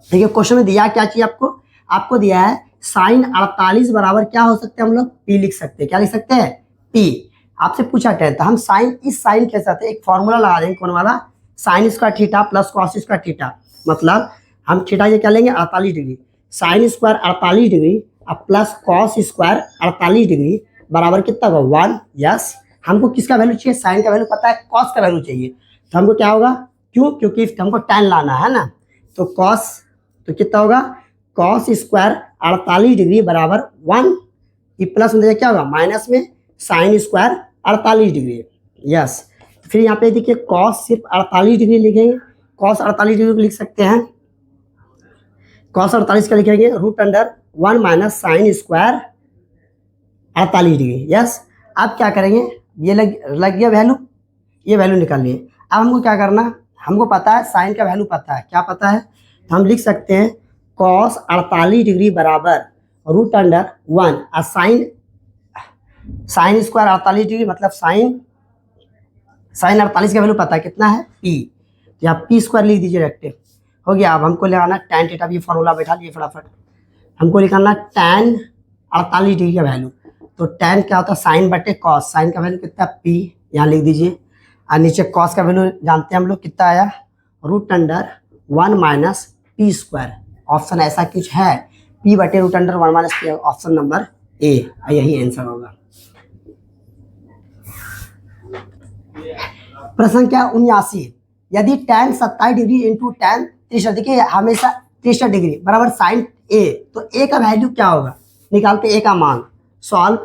देखिए क्वेश्चन में दिया क्या चाहिए आपको, आपको दिया है साइन 48 बराबर क्या हो सकते हैं हम लोग पी लिख सकते हैं, क्या लिख सकते हैं पी। आपसे पूछा क्या है, तो हम साइन, इस साइन के साथ एक फॉर्मूला लगा देंगे, कौन वाला, sign square theta plus cos square theta, मतलब हम थीटा ये क्या लेंगे 48 डिग्री, साइन स्क्वायर 48 डिग्री अब प्लस कॉस स्क्वायर 48 डिग्री बराबर कितना होगा 1। यस, हमको किसका वैल्यू चाहिए, साइन का वैल्यू पता है, कॉस का वैल्यू चाहिए, तो हमको क्या होगा, क्यों, क्योंकि हमको tan लाना है ना, तो कॉस, तो कितना होगा कॉस स्क्वायर 48 डिग्री बराबर 1, ये प्लस में क्या होगा माइनस में साइन स्क्वायर 48 डिग्री। यस, फिर यहाँ पे देखिए कॉस सिर्फ 48 डिग्री लिखेंगे, कॉस 48 डिग्री को लिख सकते हैं, कॉस 48 का लिखेंगे √1 minus sine square 48 degree. Yes, अब क्या करेंगे, ये लग गया वैल्यू, ये वैल्यू निकाल लिए। अब हमको क्या करना, हमको पता है साइन का वैल्यू पता है, क्या पता है, तो हम लिख सकते हैं कॉस 48 डिग्री बराबर √1 और साइन स्क्वायर 48 डिग्री मतलब साइन 48 का वैल्यू पता है कितना है पी, तो यहाँ पी स्क्वायर लिख दीजिए डायरेक्ट, हो गया। अब हमको लगाना tan थीटा, भी फॉर्मूला बैठा लिए फटाफट, हमको लिखाना tan 48 डिग्री का वैल्यू, तो tan क्या होता है साइन बटे कॉस, साइन का वैल्यू कितना पी, यहाँ लिख दीजिए, और नीचे कॉस का वैल्यू जानते हैं हम लोग कितना आया √1 माइनस पी स्क्वायर, ऑप्शन ऐसा कुछ है p बटे √1 minus P, option number A, यही आंसर होगा। प्रश्न क्या 79, यदि tan 27 डिग्री इंटू tan 63, देखिए हमेशा 63 डिग्री बराबर साइन ए, तो ए का वैल्यू क्या होगा, निकालते ए का मान, सॉल्व।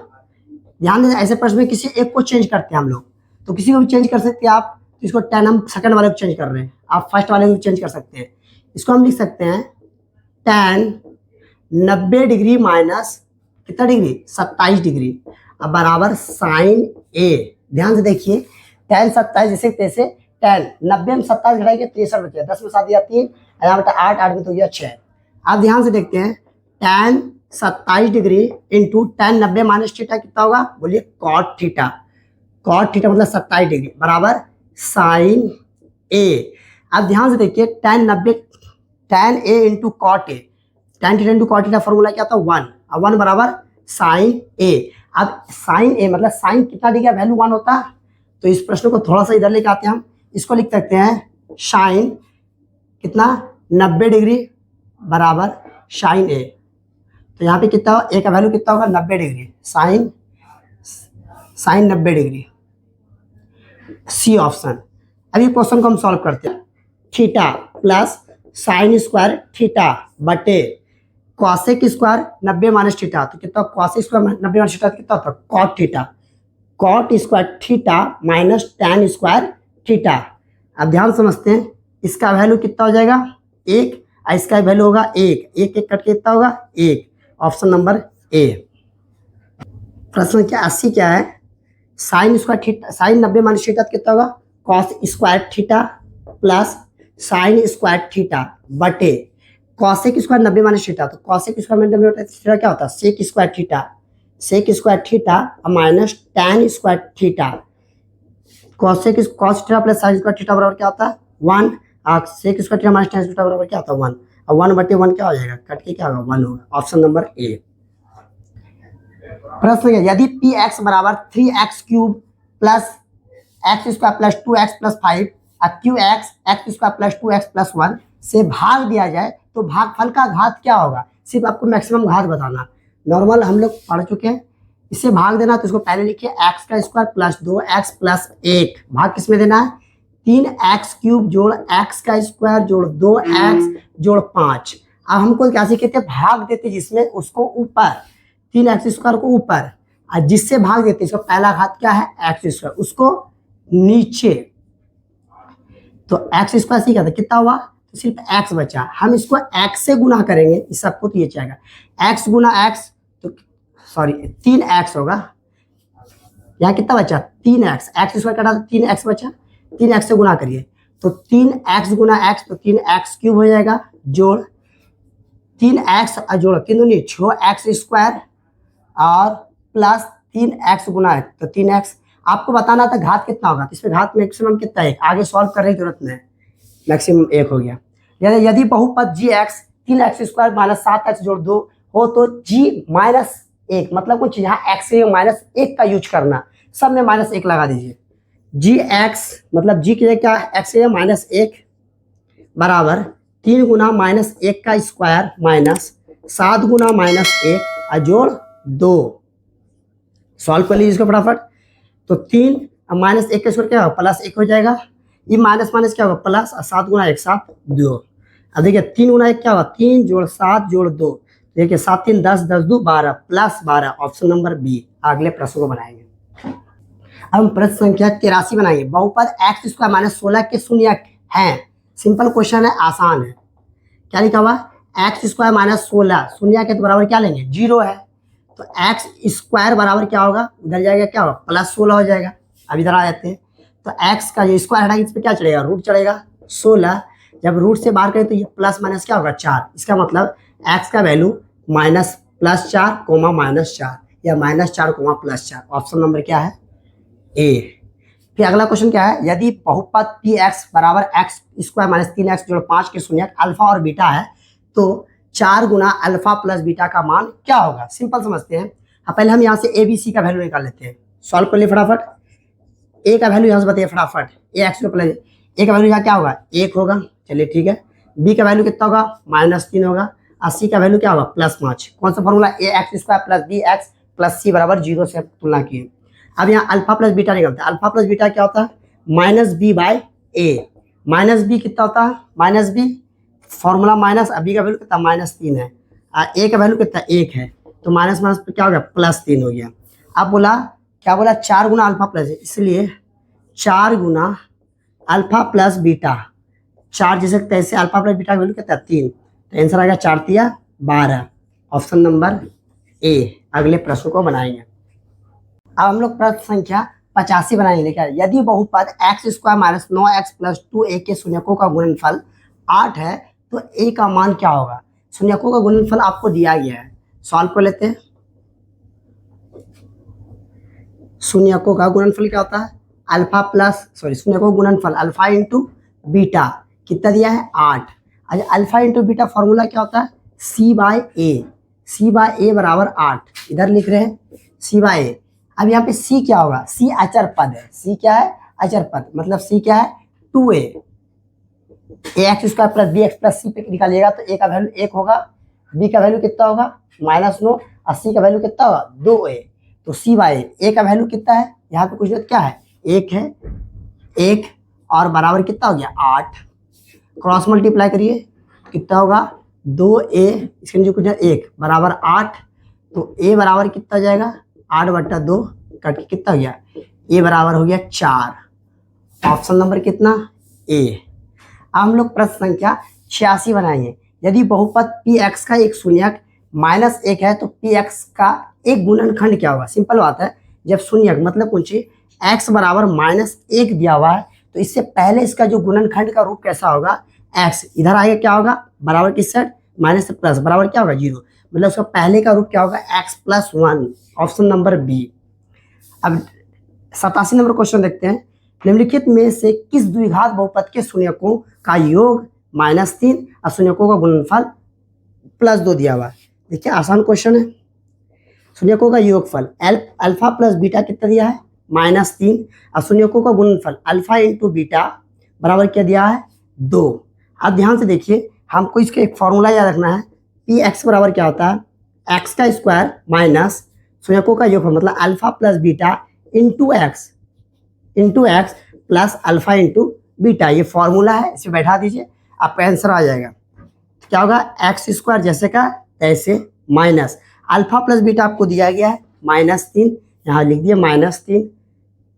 ध्यान दें ऐसे प्रश्न में किसी एक को चेंज करते हैं हम लोग, तो किसी को भी चेंज कर सकते हैं आप, तो इसको tan हम सेकंड वाले को चेंज कर रहे हैं, आप फर्स्ट वाले को चेंज कर सकते हैं, इसको हम लिख सकते हैं tan 90 डिग्री माइनस कितना डिग्री 27 डिग्री अब बराबर साइन ए। ध्यान से देखिए tan 27 जैसे तैसे tan 90 में 27 घटाएंगे 63 बचे, 10 में 7 दिया 3, यहाँ बेटा 8, 8 में तो यह 6। अब ध्यान से देखते हैं tan 27 degree into tan 90 minus theta कितना होगा, बोलिए कॉट थीटा, कॉट थीटा मतलब 27 डिग्री बराबर साइन ए। अब ध्यान से देखिए tan A into cot A, tan theta into cot theta formula क्या था 1, अब 1 बराबर साइन ए। अब साइन ए मतलब साइन कितना डिग्री का वैल्यू 1 होता है, तो इस प्रश्न को थोड़ा सा इधर लेके आते हैं हम, इसको लिख सकते हैं साइन कितना 90 डिग्री बराबर साइन ए। तो यहाँ पे कितना ए का वैल्यू कितना होगा 90 degree, sine 90 degree, C option. अभी क्वेश्चन को हम सॉल्व करते हैं। Theta plus sine square theta बटे कॉसेक स्क्वायर 90 माइनस थीटा, तो कितना कॉसेक स्क्वायर 90 माइनस थीटा कितना होता है cot theta, cot square theta minus tan square theta. अब ध्यान समझते हैं, इसका वैल्यू कितना हो जाएगा 1 और इसका वैल्यू होगा 1, 1 1 कट के कितना होगा 1, ऑप्शन नंबर ए। प्रश्न क्या 80 क्या है, sine square theta sine 90 minus theta कितना होगा cos square theta plus sine square theta बटे कॉसेक स्क्वायर 90 माइनस थीटा, तो कॉसेक स्क्वायर 90 माइनस थीटा क्या होता है sec square theta, sec square theta minus tan square theta. Cosec cos theta plus sine square theta बराबर क्या होता है 1, और sec square theta minus tan square theta बराबर क्या होता है 1, और 1 बटे 1 क्या हो जाएगा कट के क्या होगा 1 होगा, ऑप्शन नंबर ए। प्रश्न है यदि पी एक्स बराबर 3x cube plus x square plus 2x plus 5 और Q x x square plus 2x plus 1 से भाग दिया जाए तो भागफल का घात क्या होगा, सिर्फ आपको मैक्सिमम घात बताना। नॉर्मल हम लोग पढ़ चुके हैं, इससे भाग देना तो इसको पहले लिखिए एक्स का स्क्वायर प्लस 2x प्लस 1, भाग किस में देना है 3x क्यूब जोड़ एक्स का स्क्वायर जोड़ 2x जोड़ 5। अब हमको क्या सीखे थे भाग देते जिसमें उसको ऊपर 3x स्क्वायर को ऊपर, और जिससे भाग देते इसका पहला घात क्या है एक्स स्क्वायर उसको नीचे, तो एक्स स्क्वायर सीखा था कितना हुआ तो सिर्फ x बचा, हम इसको x से गुना करेंगे इस सबको तो ये जाएगा x गुना x, तो सॉरी 3x होगा, यहाँ कितना बचा 3x, एक्स स्क्वायर कटा तो 3x बचा, 3x से गुना करिए तो 3x गुना x तो 3x क्यूब हो जाएगा जोड़ 3x जोड़ 3 दूनी 6x स्क्वायर और प्लस 3x गुना x तो 3x। आपको बताना था घात कितना होगा, इसमें घात मैक्सिमम कितना है, आगे सॉल्व करने की जरूरत नहीं, मैक्सिमम 1 हो गया। यदि बहुपद जी x 3x square minus 7x जोड़ 2 हो तो g माइनस 1, मतलब कुछ यहाँ x से माइनस 1 का यूज करना, सब में माइनस 1 लगा दीजिए, जी एक्स मतलब जी के क्या x से माइनस 1 बराबर 3 गुना माइनस 1 का स्क्वायर माइनस 7 गुना माइनस 1 जोड़ 2। सॉल्व कर लीजिए इसको फटाफट, तो 3 माइनस 1 का स्क्वायर क्या होगा प्लस 1 हो जाएगा, ये माइनस माइनस क्या होगा प्लस, और 7 गुना 1 7 2। अब देखिए 3 गुना 1 क्या होगा 3 जोड़ 7 जोड़ 2, देखिए 7 3 10 10 2 12 प्लस 12, ऑप्शन नंबर बी। अगले प्रश्न को बनाएंगे। अब हम प्रश्न संख्या 83 बनाएंगे। बहुपद एक्स स्क्वायर माइनस 16 के शून्यक हैं, सिंपल क्वेश्चन है, आसान है। क्या लिखा हुआ एक्स स्क्वायर माइनस 16 शून्य के तो बराबर क्या लेंगे 0 है, तो एक्स स्क्वायर बराबर क्या होगा उधर जाएगा क्या होगा प्लस 16 हो जाएगा। अब इधर आ जाते हैं, तो x का जो स्क्वायर हटाएंगे इस पर क्या चढ़ेगा रूट चढ़ेगा 16, जब रूट से बाहर करें तो ये प्लस माइनस क्या होगा 4, इसका मतलब x का value minus plus 4 comma minus 4 या minus 4 coma plus 4, option number क्या है ए। फिर अगला क्वेश्चन क्या है, यदि बहुपद पी एक्स बराबर एक्स स्क्वायर माइनस 3x जोड़ 5 के शून्यक अल्फा और बीटा है तो 4 गुना अल्फा प्लस बीटा का मान क्या होगा। सिंपल समझते हैं, पहले हम यहाँ से ए बी सी का वैल्यू निकाल लेते हैं, सॉल्व कर लिए फटाफट। ए का वैल्यू यहाँ से बताइए फटाफट, ए एक्स प्लस ए का वैल्यू यहाँ क्या होगा 1 होगा, चलिए ठीक है। बी का वैल्यू कितना होगा -3 होगा, और सी का वैल्यू क्या होगा +5। कौन सा formula a x square plus b x plus c बराबर 0 से तुलना किए। अब यहाँ अल्फा प्लस बीटा निकलता है, अल्फा प्लस बीटा क्या होता है -b/a, -b कितना होता है -b फॉर्मूला माइनस, बी का वैल्यू कितना -3 है, ए का वैल्यू कितना 1 है, तो माइनस माइनस क्या हो गया +3 हो गया। अब बोला क्या बोला 4 गुना अल्फा प्लस, इसलिए 4 गुना अल्फा प्लस बीटा, 4 जैसे तैसे अल्फा प्लस बीटा का वैल्यू कितना 3, तो आंसर आएगा 4 3 12, ऑप्शन नंबर ए। अगले प्रश्न को बनाएंगे। अब हम लोग प्रश्न संख्या 85 बनाएंगे। क्या यदि बहुपद x square minus 9x plus 2a के शून्यकों का गुणनफल 8 है तो a का मान क्या होगा। शून्यकों का गुणनफल आपको दिया गया है, सॉल्व कर लेते हैं। शून्यकों का गुणनफल क्या होता है अल्फा प्लस शून्यकों का गुणनफल अल्फा इंटू बीटा कितना दिया है 8। अच्छा अल्फा इंटू बीटा फॉर्मूला क्या होता है c/a, c/a बराबर 8, इधर लिख रहे हैं c/a। अब यहाँ पे c क्या होगा, c अचर पद है, c क्या है अचर पद, मतलब c क्या है 2a, a x square plus b x plus c पे निकालिएगा तो ए का वैल्यू 1 होगा, बी का वैल्यू कितना होगा -9 और सी का वैल्यू कितना होगा 2a। तो सी बाई ए का वैल्यू कितना है, यहाँ पे कुछ क्या है 1 है, 1 और बराबर कितना हो गया 8। क्रॉस मल्टीप्लाई करिए कितना होगा 2a, इसके नीचे कुछ 1 बराबर 8। तो a बराबर कितना हो जाएगा 8/2 कट के कितना हो गया, a बराबर हो गया 4। ऑप्शन नंबर कितना a। अब हम लोग प्रश्न संख्या 86 बनाएंगे। यदि बहुपद px का एक शून्यक -1 है तो px का एक गुणनखंड क्या होगा। सिंपल बात है, जब शून्यक मतलब पूछिए x बराबर -1 दिया हुआ है तो इससे पहले इसका जो गुणनखंड का रूप कैसा होगा x, इधर आएगा क्या होगा बराबर किस साइड माइनस से प्लस, बराबर क्या होगा 0, मतलब उसका पहले का रूप क्या होगा x+1। Option number B. अब 87 नंबर क्वेश्चन देखते हैं। निम्नलिखित में से किस द्विघात बहुपद के शून्यकों का योग -3 और शून्यकों का गुणनफल +2 दिया हुआ है। देखिए आसान क्वेश्चन है। शून्यकों का योगफल अल्फा प्लस बीटा कितना दिया है -3 और शून्यकों का गुणनफल अल्फा इंटू बीटा बराबर क्या दिया है 2। अब ध्यान से देखिए, हमको इसका एक फॉर्मूला याद रखना है। पी एक्स बराबर क्या होता है एक्स का स्क्वायर माइनस शून्यकों का योगफल मतलब alpha plus beta into x plus alpha into beta. ये फॉर्मूला है, इसे बैठा दीजिए आपका आंसर आ जाएगा। तो क्या होगा एक्स स्क्वायर जैसे का तैसे माइनस अल्फा प्लस बीटा आपको दिया गया है -3, यहाँ लिख दिया -3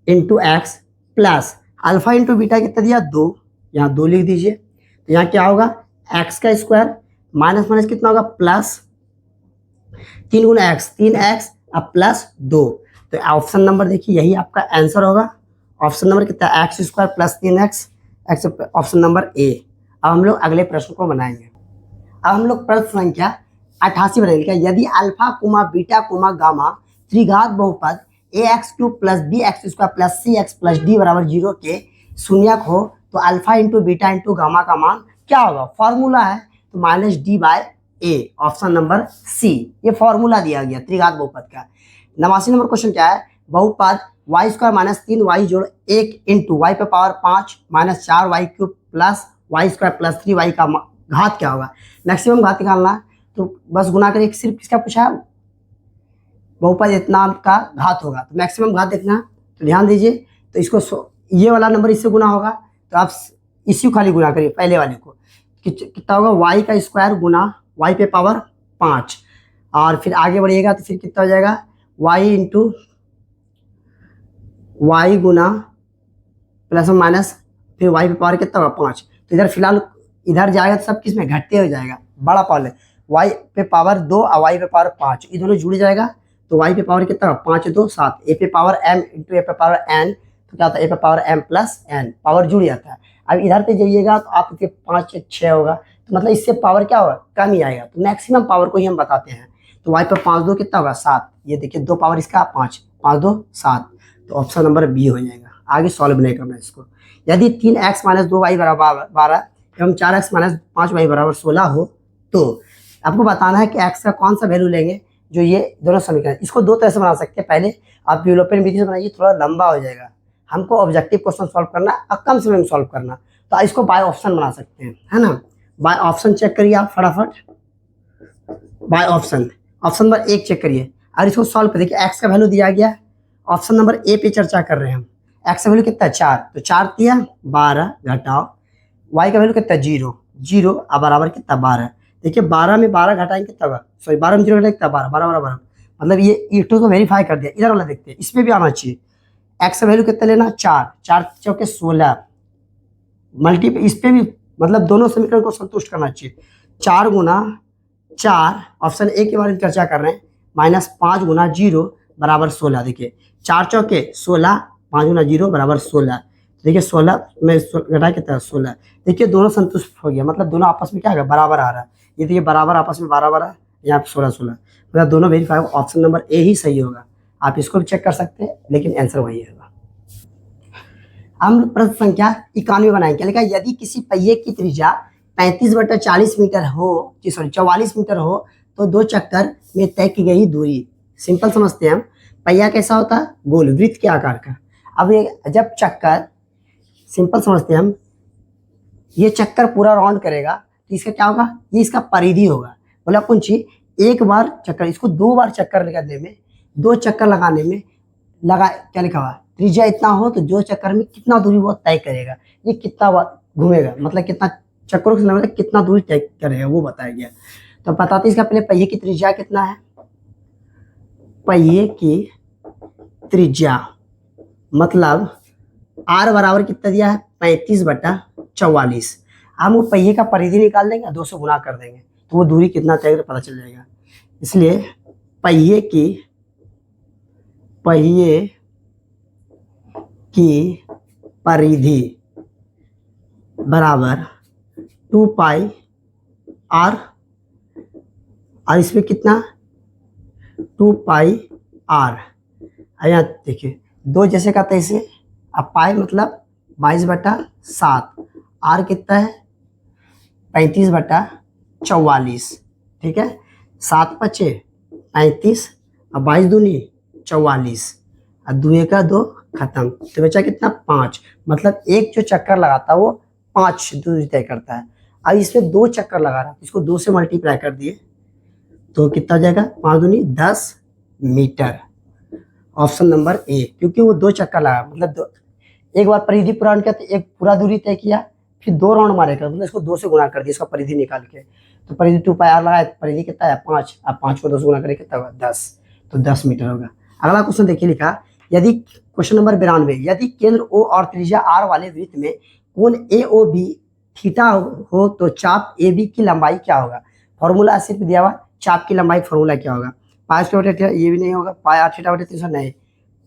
into x plus alpha into beta कितना दिया 2, यहाँ 2 लिख दीजिए। तो यहाँ क्या होगा एक्स का स्क्वायर माइनस माइनस कितना होगा प्लस 3 गुना एक्स 3x अब प्लस 2। तो ऑप्शन नंबर देखिए यही आपका आंसर होगा। ऑप्शन नंबर कितना है x square plus 3x, option number A. अब हम लोग अगले प्रश्न को बनाएंगे। अब हम लोग प्रश्न संख्या 88 बनाएंगे। यदि अल्फा कुमा बीटा कुमा गामा त्रिघात बहुपद ax³ plus bx² plus cx plus d बराबर 0 के शून्यक हो तो alpha into beta into gamma का मान क्या होगा। फॉर्मूला है तो -d/a, ऑप्शन नंबर सी। ये फॉर्मूला दिया गया त्रिघात बहुपद का। 89 नंबर क्वेश्चन क्या है, बहुपद y² -3y जोड़ 1 इंटू y पे power 5 -4y³ plus y² plus 3y का घात क्या होगा। मैक्सिमम घात निकालना है तो बस गुना करिए। सिर्फ किसका पूछा है बहुपद इतना का घात होगा तो मैक्सिमम घात देखना है। तो ध्यान दीजिए, तो इसको ये वाला नंबर इससे गुना होगा तो आप इसी खाली गुना करिए पहले वाले को। कितना होगा y का स्क्वायर गुना y पे पावर 5 और फिर आगे बढ़िएगा तो फिर कितना हो जाएगा y इंटू वाई गुना प्लस माइनस फिर y पे पावर कितना होगा 5। तो इधर फिलहाल इधर जाएगा तो सब किस में घटते हो जाएगा, बड़ा पावर y पे पावर 2 और y पे पावर 5 ये दोनों जुड़ जाएगा। तो y पे पावर कितना 5 2 7, a पे पावर m इंटू a पे पावर n, तो क्या होता है a पे power m plus n, power जुड़ जाता है। अब इधर पे जाइएगा तो आप 5 6 होगा तो मतलब इससे पावर क्या होगा कम ही आएगा। तो मैक्सिमम पावर को ही हम बताते हैं। तो y पे 5 2 कितना होगा 7, ये देखिए 2 पावर इसका 5 5 2 7, तो ऑप्शन नंबर बी हो जाएगा। आगे सॉल्व नहीं करना इसको। यदि 3x - 2y बराबर 12 एवं 4x - 5y बराबर 16 हो तो आपको बताना है कि x का कौन सा वैल्यू लेंगे जो ये दोनों समीकरण। इसको दो तरह से बना सकते हैं। पहले आप यूरोपियन विधि से बनाइए, थोड़ा लंबा हो जाएगा। हमको ऑब्जेक्टिव क्वेश्चन सॉल्व करना और कम समय में सॉल्व करना, तो इसको बाय ऑप्शन बना सकते हैं, है ना। बाय ऑप्शन चेक करिए आप फटाफट। By option option number 1 check करिए और इसको सॉल्व कर देखिए। एक्स का वैल्यू दिया गया, ऑप्शन नंबर ए पे चर्चा कर रहे हैं हम। एक्स का वैल्यू कितना है 4, तो 4 दिया 12 घटाओ वाई का वैल्यू कितना 0 0 और बराबर कितना 12। देखिए 12 में 12 घटाएंगे कितना होगा, सॉरी 12 में 0 घटाएंगे कितना 12 12 बराबर, मतलब ये टू को वेरीफाई कर दिया। इधर वाला देखते हैं, इसमें भी आना चाहिए। एक्स का वैल्यू कितना लेना 4 4 चौके 16 मल्टी इस पे भी मतलब दोनों समीकरण को संतुष्ट करना चाहिए। 4 गुना 4 ऑप्शन ए के बारे में चर्चा कर रहे हैं -5 गुना 0 बराबर 16। देखिए 4 चौके 16 5 गुना 0 बराबर 16। देखिए 16 में घटा कितना 16। देखिए दोनों संतुष्ट हो गया, मतलब दोनों आपस में क्या है बराबर आ रहा है। ये देखिए बराबर आपस में बराबर है, यहाँ पे 16 16 मतलब दोनों वेरीफाई। ऑप्शन नंबर ए ही सही होगा। आप इसको भी चेक कर सकते हैं लेकिन आंसर वही होगा। हम प्रश्न संख्या 91 बनाएंगे। लिखा यदि किसी पहिए की त्रिज्या 35/40 मीटर हो, सॉरी 44 मीटर हो तो 2 चक्कर में तय की गई दूरी। सिंपल समझते हैं हम। पहिया कैसा होता है गोल वृत्त के आकार का। अब ये जब चक्कर सिंपल समझते हैं हम, ये चक्कर पूरा राउंड करेगा तो इसका क्या होगा, ये इसका परिधि होगा। बोला कुंची एक बार चक्कर, इसको 2 बार चक्कर लगाने में, 2 चक्कर लगाने में लगा क्या लिखा हुआ, त्रिज्या इतना हो तो 2 चक्कर में कितना दूरी वो तय करेगा, ये कितना बार घूमेगा, मतलब कितना चक्करों से मतलब कितना दूरी तय करेगा वो बताया गया। तो बताते इसका पहले पहिए की त्रिज्या कितना है। पहिए की त्रिज्या मतलब आर बराबर कितना दिया है 35/44। हम वो पहिए का परिधि निकाल देंगे, 2 से गुना कर देंगे तो वो दूरी कितना तय करेगा पता चल जाएगा। इसलिए पहिए की परिधि बराबर 2 पाई आर, और इसमें कितना 2 पाई आर। यहाँ देखिए 2 जैसे का तैसे, अब पाई मतलब 22/7, आर कितना है 35/44, ठीक है। 7 पचे 35 और 22 दूनी 44 और 2 का 2 खत्म, तो बचा कितना 5, मतलब एक जो चक्कर लगाता है वो 5 दूरी तय करता है। अब इसमें 2 चक्कर लगा रहा है, इसको 2 से मल्टीप्लाई कर दिए तो कितना हो जाएगा 5 दूनी 10 मीटर। ऑप्शन नंबर ए, क्योंकि वो 2 चक्कर लगा, मतलब एक बार परिधि पूरा किया तो एक पूरा दूरी तय किया, फिर 2 राउंड मारेगा, मतलब इसको 2 से गुना कर दिया इसका परिधि निकाल के, तो परिधि 2 पाई आर लगाया, परिधि कितना है 5, अब 5 को 2 से गुना करें कितना होगा 10, तो 10 मीटर होगा। अगला क्वेश्चन देखिए लिखा, यदि क्वेश्चन नंबर 92, यदि केंद्र ओ और त्रिज्या आर वाले वृत्त में कोण ए ओ बी थीटा हो तो चाप ए बी की लंबाई क्या होगा। फॉर्मूला सिर्फ दिया हुआ, चाप की लंबाई फॉर्मूला क्या होगा, पाई स्क्वायर बटे ये भी नहीं होगा, पाई आर थीटा बटे 300 नहीं,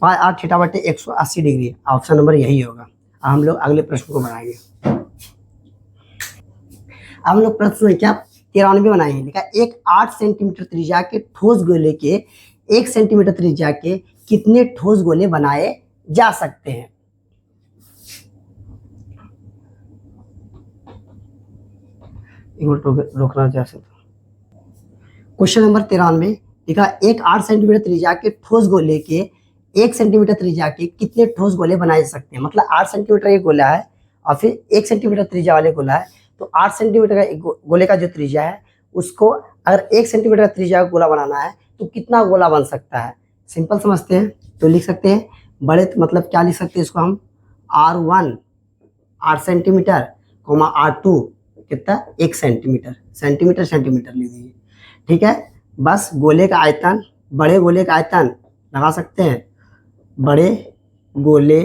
पाई आर थीटा बटे 180 डिग्री, ऑप्शन नंबर यही होगा। हम लोग अगले प्रश्न को बनाएंगे। हम लोग प्रश्न संख्या 93 बनाएंगे। लिखा एक 8 सेंटीमीटर त्रिज्या के ठोस गोले के 1 सेंटीमीटर त्रिज्या के कितने ठोस गोले बनाए जा सकते हैं। रोकना जा सकता। क्वेश्चन नंबर 93 लिखा एक 8 सेंटीमीटर त्रिज्या के ठोस गोले के 1 सेंटीमीटर त्रिज्या के कितने ठोस गोले बनाए जा सकते हैं। मतलब 8 सेंटीमीटर एक गोला है और फिर 1 सेंटीमीटर त्रिज्या वाले गोला है, तो 8 सेंटीमीटर का गोले का जो त्रिज्या है उसको अगर 1 सेंटीमीटर का त्रिज्या का गोला बनाना है तो कितना गोला बन सकता है। सिंपल समझते हैं तो लिख सकते हैं बड़े, मतलब क्या लिख सकते हैं इसको हम, R1 8 सेंटीमीटर कोमा R2 कितना 1 सेंटीमीटर, सेंटीमीटर लिख दीजिए, ठीक है। बस गोले का आयतन, बड़े गोले का आयतन लगा सकते हैं, बड़े गोले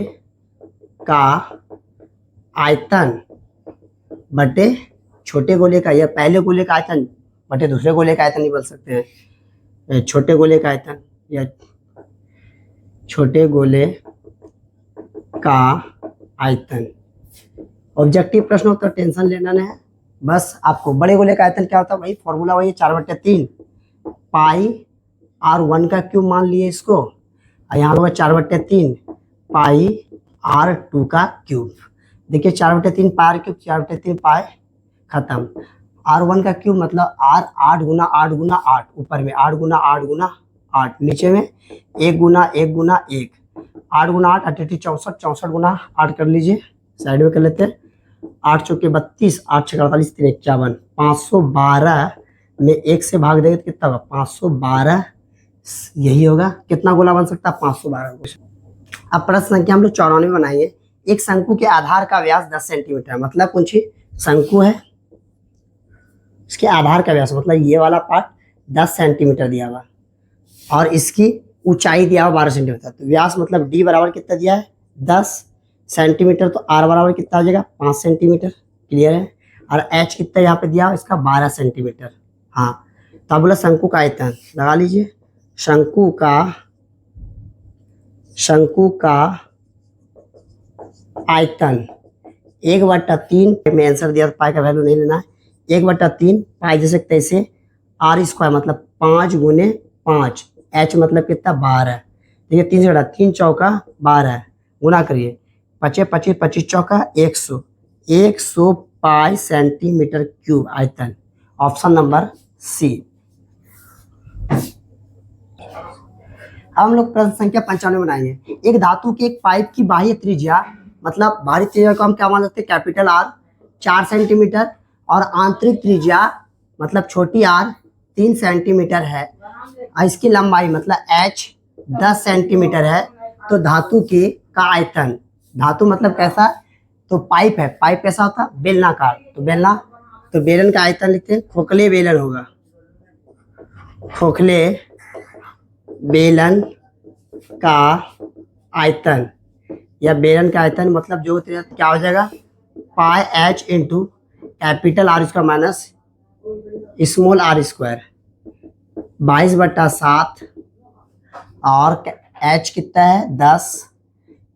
का आयतन बटे छोटे गोले का, या पहले गोले का आयतन बटे दूसरे गोले का आयतन नहीं बोल सकते हैं, छोटे गोले का आयतन या छोटे गोले का आयतन। ऑब्जेक्टिव प्रश्न हो तो टेंशन लेना नहीं है, बस आपको बड़े गोले का आयतन क्या होता है वही फॉर्मूला वही 4/3 पाई R1 का क्यूब मान लिए इसको, और यहाँ होगा 4/3 पाई R2 का क्यूब। देखिए 4/3 पाई क्यूब 4/3 पाई खत्म, R1 का क्यूब मतलब R 8 गुना 8 गुना 8, ऊपर में 8 गुना 8 गुना 8, नीचे में 1 गुना 1 गुना 1, 8 गुना 8 38 64 64 गुना 8 कर लीजिए, साइड में कर लेते हैं, 8 चौके 32 8 छः 48 3 51, 512 में 1 से भाग देंगे तो कितना होगा 512, यही होगा। कितना गोला बन सकता है 512। अब प्रश्न संख्या हम लोग 94 बनाएंगे। एक शंकु के आधार का व्यास 10 सेंटीमीटर है, मतलब कुछ शंकु है, इसके आधार का व्यास मतलब ये वाला पार्ट 10 सेंटीमीटर दिया हुआ और इसकी ऊंचाई दिया हुआ 12 सेंटीमीटर, तो व्यास मतलब डी बराबर कितना दिया है 10 सेंटीमीटर, तो आर बराबर कितना हो जाएगा 5 सेंटीमीटर, क्लियर है। और एच कितना यहाँ पे दिया इसका 12 सेंटीमीटर। हाँ तो अब बोला शंकु का आयतन लगा लीजिए, शंकु का आयतन 1/3 में आंसर दिया, पाई का वैल्यू नहीं लेना है, 1/3 पाई जैसे तैसे आर स्क्वायर मतलब 5 गुने 5, एच मतलब कितना 12, देखिए 3 से 3 चौका 12 गुना करिए, 25 25 25 चौका 100 पाई सेंटीमीटर क्यूब आयतन, ऑप्शन नंबर सी। अब हम लोग प्रश्न संख्या 95 बनाएंगे। एक धातु के एक पाइप की बाह्य त्रिज्या मतलब बाहरी त्रिज्या को हम क्या मान सकते हैं कैपिटल आर, 4 सेंटीमीटर और आंतरिक त्रिज्या मतलब छोटी r 3 सेंटीमीटर है और इसकी लंबाई मतलब h 10 सेंटीमीटर है, तो धातु के का आयतन, धातु मतलब कैसा, तो पाइप है, पाइप कैसा होता है, बेलनाकार, तो बेलन का आयतन लिखते हैं, खोखले बेलन होगा, खोखले बेलन का आयतन या बेलन का आयतन मतलब जो क्या हो जाएगा, पाई h into capital R square minus small r square 22/7 और h कितना है 10,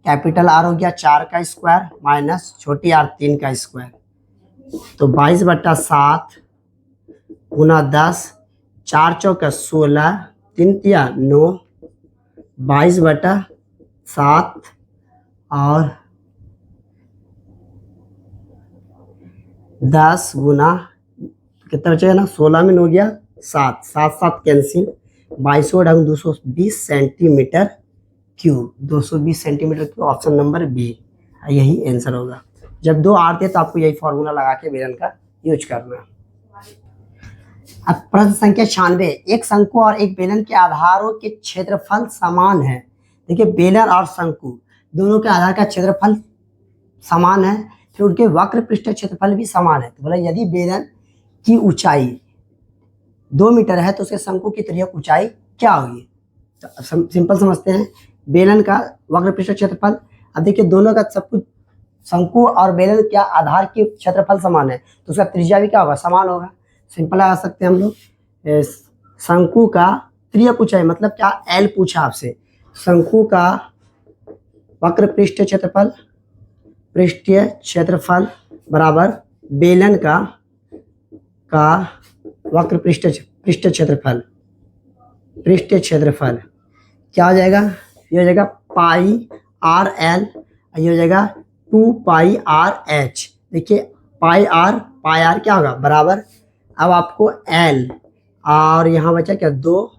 कैपिटल R हो गया 4 का स्क्वायर माइनस छोटी r 3 का स्क्वायर, तो 22/7 गुना 10, 4 चौका 16, 3 तिया 9, 22/7 और 10 गुना कितना बचेगा ना, 16 में हो गया 7, 7 7 कैंसिल, 22 ढंग 220 centimetre cube, 220 centimetre cube, option number B यही आंसर होगा। जब दो आर थे तो आपको यही फॉर्मूला लगा के बेलन का यूज करना। अब प्रश्न संख्या 96, एक शंकु और एक बेलन के आधारों के क्षेत्रफल समान है। देखिए बेलन और शंकु दोनों के आधार का क्षेत्रफल समान है, फिर उनके वक्र पृष्ठ क्षेत्रफल भी समान है। तो बोला यदि बेलन की ऊंचाई 2 मीटर है तो उसके शंकु की त्रिज्या ऊंचाई क्या होगी। तो सिंपल समझते हैं, बेलन का वक्र पृष्ठ क्षेत्रफल, अब देखिए दोनों का सब कुछ, शंकु और बेलन क्या आधार के क्षेत्रफल समान है तो उसका त्रिज्या भी क्या होगा, समान होगा। सिंपल लगा सकते हैं हम लोग, शंकु का त्रिज्या पूछा है मतलब क्या, एल पूछा आपसे, शंकु का वक्र पृष्ठीय क्षेत्रफल बराबर बेलन का वक्र पृष्ठीय क्षेत्रफल क्या हो जाएगा, ये हो जाएगा पाई आर एल, ये हो जाएगा 2 पाई आर एच। देखिए पाई आर क्या होगा बराबर, अब आपको एल और यहाँ बचा क्या 2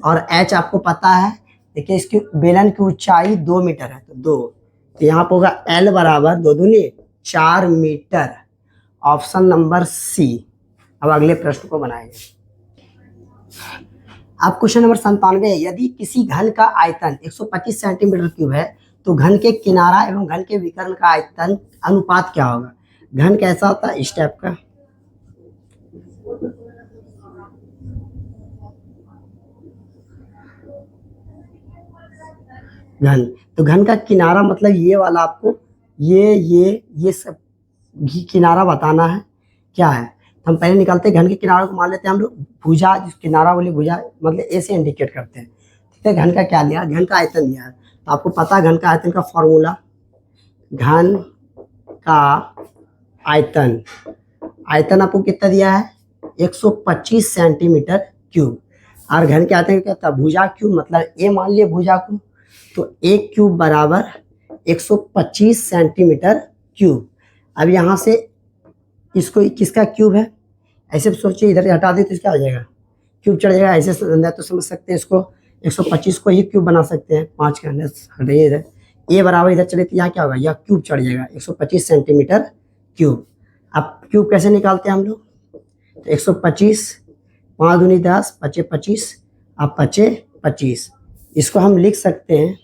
और एच आपको पता है। देखिए इसकी बेलन की ऊंचाई 2 मीटर है तो 2, तो यहाँ पर होगा एल बराबर 2 दूनी 4 मीटर, ऑप्शन नंबर सी। अब अगले प्रश्न को बनाएंगे। अब क्वेश्चन नंबर 97, यदि किसी घन का आयतन 125 सेंटीमीटर क्यूब है तो घन के किनारा एवं घन के विकर्ण का आयतन अनुपात क्या होगा। घन कैसा होता है, इस टाइप का, घन, तो घन का किनारा मतलब ये वाला, आपको ये सब किनारा बताना है क्या है। हम पहले निकालते हैं घन के किनारे को, मान लेते हैं हम लोग भुजा, जिस किनारा वाली भुजा मतलब ए से इंडिकेट करते हैं, ठीक है। घन का क्या लिया, घन का आयतन लिया है, तो आपको पता है घन का आयतन का फॉर्मूला, घन का आयतन आपको कितना दिया है 125 सेंटीमीटर क्यूब, और घन के आयतन क्या था, भुजा क्यूब मतलब ए मान लिया भुजा को, तो एक क्यूब बराबर 125 सेंटीमीटर क्यूब। अब यहाँ से इसको किसका क्यूब है, ऐसे सोचिए, इधर हटा दे तो क्या हो जाएगा, क्यूब चढ़ जाएगा, ऐसे तो समझ सकते हैं इसको, 125 को ही क्यूब बना सकते हैं, 5 का हटाइए इधर, ए बराबर इधर चले तो यहाँ क्या होगा, यह क्यूब चढ़ जाएगा 125 सेंटीमीटर क्यूब। अब क्यूब कैसे निकालते हैं हम लोग, तो 125 5 दूनी 10 5 25, अब 5 25, इसको हम लिख सकते हैं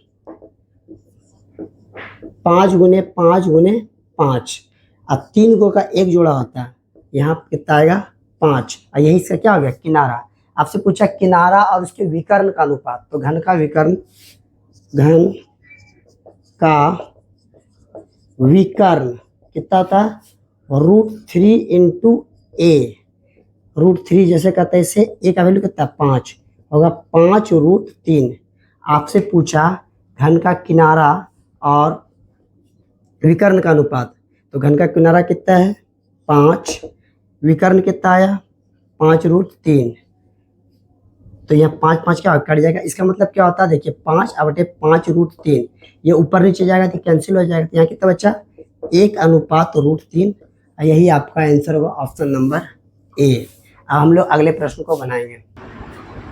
5 गुने 5 गुने 5, अब 3 गो का एक जोड़ा होता है, यहाँ कितना आएगा 5, और यही से क्या हो गया किनारा। आपसे पूछा किनारा और उसके विकर्ण का अनुपात, तो घन का विकर्ण कितना था, √3 इंटू ए, √3 जैसे कहते हैं इसे, ए का वैल्यू कितना 5 होगा, 5√3। आपसे पूछा घन का किनारा और विकर्ण का अनुपात, तो घन का किनारा कितना है 5, विकर्ण कितना आया 5√3, तो यह 5 5 क्या कट जाएगा, इसका मतलब क्या होता है, देखिए 5/5√3, ये ऊपर नीचे जाएगा तो कैंसिल हो जाएगा, तो यहाँ कितना बचा 1/√3, यही आपका आंसर होगा ऑप्शन नंबर ए। अब हम लोग अगले प्रश्न को बनाएंगे।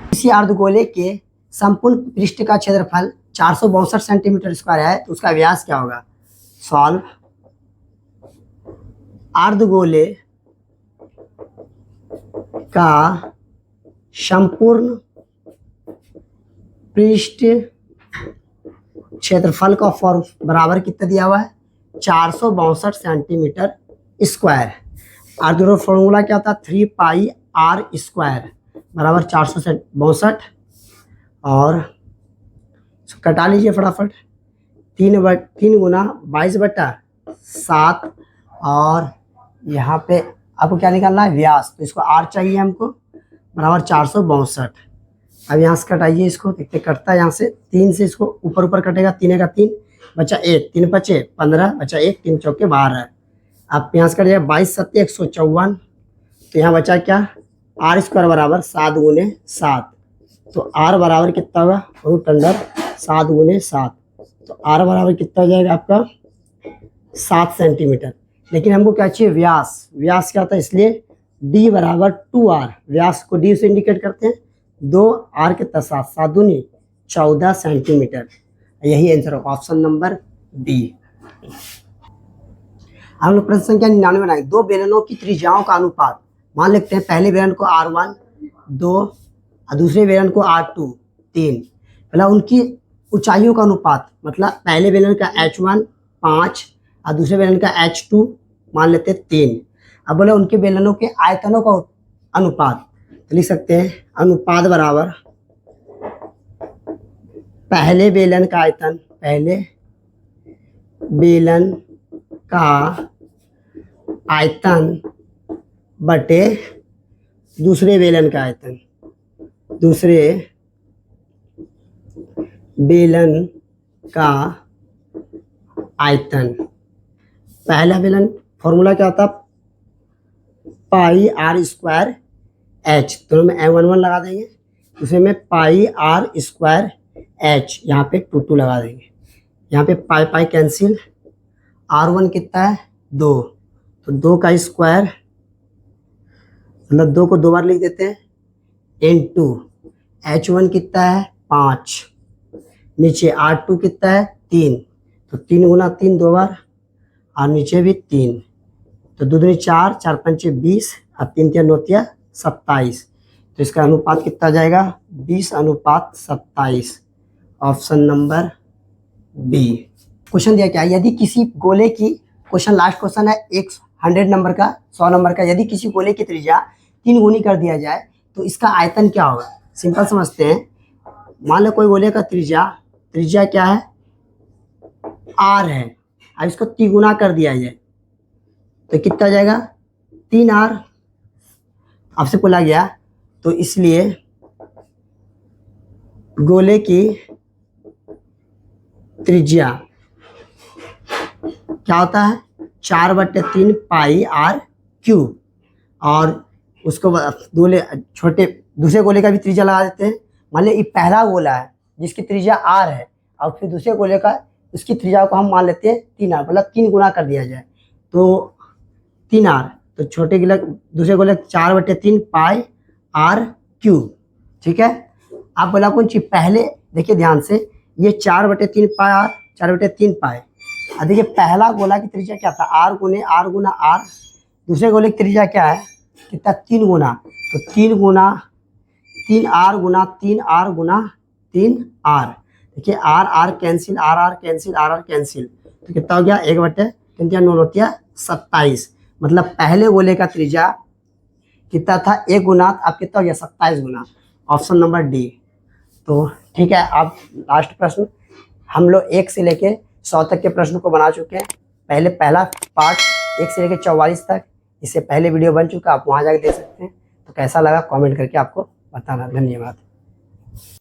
किसी अर्धगोले के संपूर्ण पृष्ठ का क्षेत्रफल 462 सेंटीमीटर स्क्वायर है तो उसका व्यास क्या होगा। सॉल्व। अर्धगोले का संपूर्ण पृष्ठ क्षेत्रफल का बराबर कितना दिया हुआ है, 462 सेंटीमीटर स्क्वायर। अर्धगोले फॉर्मूला क्या था, 3 पाई आर स्क्वायर बराबर 462। और कटा लीजिए फटाफट, 3 गुना 22/7 और यहाँ पे आपको क्या निकालना है, व्यास, तो इसको आर चाहिए हमको, बराबर 462। अब यहाँ से कटाइए इसको, देखते कटता है यहाँ से 3 से, इसको ऊपर ऊपर कटेगा, 3 का 3 बचा 1, 3 बचे 15 बचा 1, 3 चौके 12। अब यहाँ से कटिएगा 22 7 154, तो यहाँ बचा क्या, आर स्क्वायर बराबर 7 गुने 7, तो आर बराबर कितना होगा, √7 गुने 7, तो आर बराबर कितना हो जाएगा आपका 7 सेंटीमीटर। लेकिन हमको क्या चाहिए, व्यास, व्यास क्या होता है, इसलिए d बराबर 2r, व्यास को d से इंडिकेट करते हैं, 2r के 7 7 दूनी 14 सेंटीमीटर। यही आंसर होगा, ऑप्शन नंबर डी। हम लोग प्रश्न संख्या 99 बनाएंगे। दो बेलनों की त्रिज्याओं का अनुपात, मान लेते हैं पहले बेलन को R1 2 और दूसरे बेलन को R2 3, पहला उनकी ऊंचाइयों का अनुपात, मतलब पहले बेलन का H1 5 और दूसरे बेलन का H2 मान लेते हैं 3। अब बोले उनके बेलनों के आयतनों का अनुपात, तो लिख सकते हैं अनुपात बराबर पहले बेलन का आयतन, पहले बेलन का आयतन बटे दूसरे बेलन का आयतन, दूसरे बेलन का आयतन। पहला बेलन फॉर्मूला क्या होता, पाई आर स्क्वायर एच, दोनों में m11 लगा देंगे, दूसरे में पाई आर स्क्वायर एच, यहाँ पे 2 2 लगा देंगे, यहाँ पे पाई पाई कैंसिल, R1 कितना है 2, तो 2 का स्क्वायर, मतलब 2 को 2 बार लिख देते हैं, इनटू H1 कितना है 5, नीचे R2 कितना है 3, तो 3 गुना 3 2 बार, और नीचे भी 3, तो 2 दूनी 4 4 5 20 और 3 3 9 27, तो इसका अनुपात कितना जाएगा 20:27, ऑप्शन नंबर बी। क्वेश्चन दिया क्या, यदि किसी गोले की, क्वेश्चन लास्ट क्वेश्चन है 100 नंबर का, 100 नंबर का, यदि किसी गोले की त्रिज्या 3 गुनी कर दिया जाए तो इसका आयतन क्या होगा। सिंपल समझते हैं, मान लो कोई गोले का त्रिज्या क्या है r है, अब इसको 3 गुना कर दिया जाए तो कितना जाएगा 3r, आपसे बोला गया, तो इसलिए गोले की त्रिज्या क्या होता है 4/3 पाई r क्यूब, और उसको छोटे दूसरे गोले का भी त्रिज्या लगा देते हैं। मान लीजिए पहला गोला है जिसकी त्रिज्या r है, और फिर दूसरे गोले का, उसकी त्रिज्या को हम मान लेते हैं 3r, मतलब 3 गुना कर दिया जाए तो 3r, तो छोटे गोले दूसरे गोले 4/3 पाई r क्यूब, ठीक है। आप बोला कौन चीज, पहले देखिए ध्यान से, ये 4/3 पाई r, 4/3 पाई, और देखिए पहला गोला की त्रिज्या क्या था r गुना r, दूसरे गोले की त्रिज्या क्या है कितना 3 गुना, तो 3 गुना 3r गुना 3r गुना 3r, देखिए r cancel, r cancel, r cancel, तो कितना हो गया 1/3 27, मतलब पहले गोले का त्रिज्या कितना था 1 गुना, अब कितना हो गया 27 गुना, ऑप्शन नंबर डी। तो ठीक है, अब लास्ट प्रश्न, हम लोग 1 से लेके 100 तक के प्रश्न को बना चुके हैं। पहला पार्ट 1 से लेके 44 तक, इससे पहले वीडियो बन चुका, आप वहाँ जाके देख सकते हैं। तो कैसा लगा कमेंट करके आपको बताना। धन्यवाद।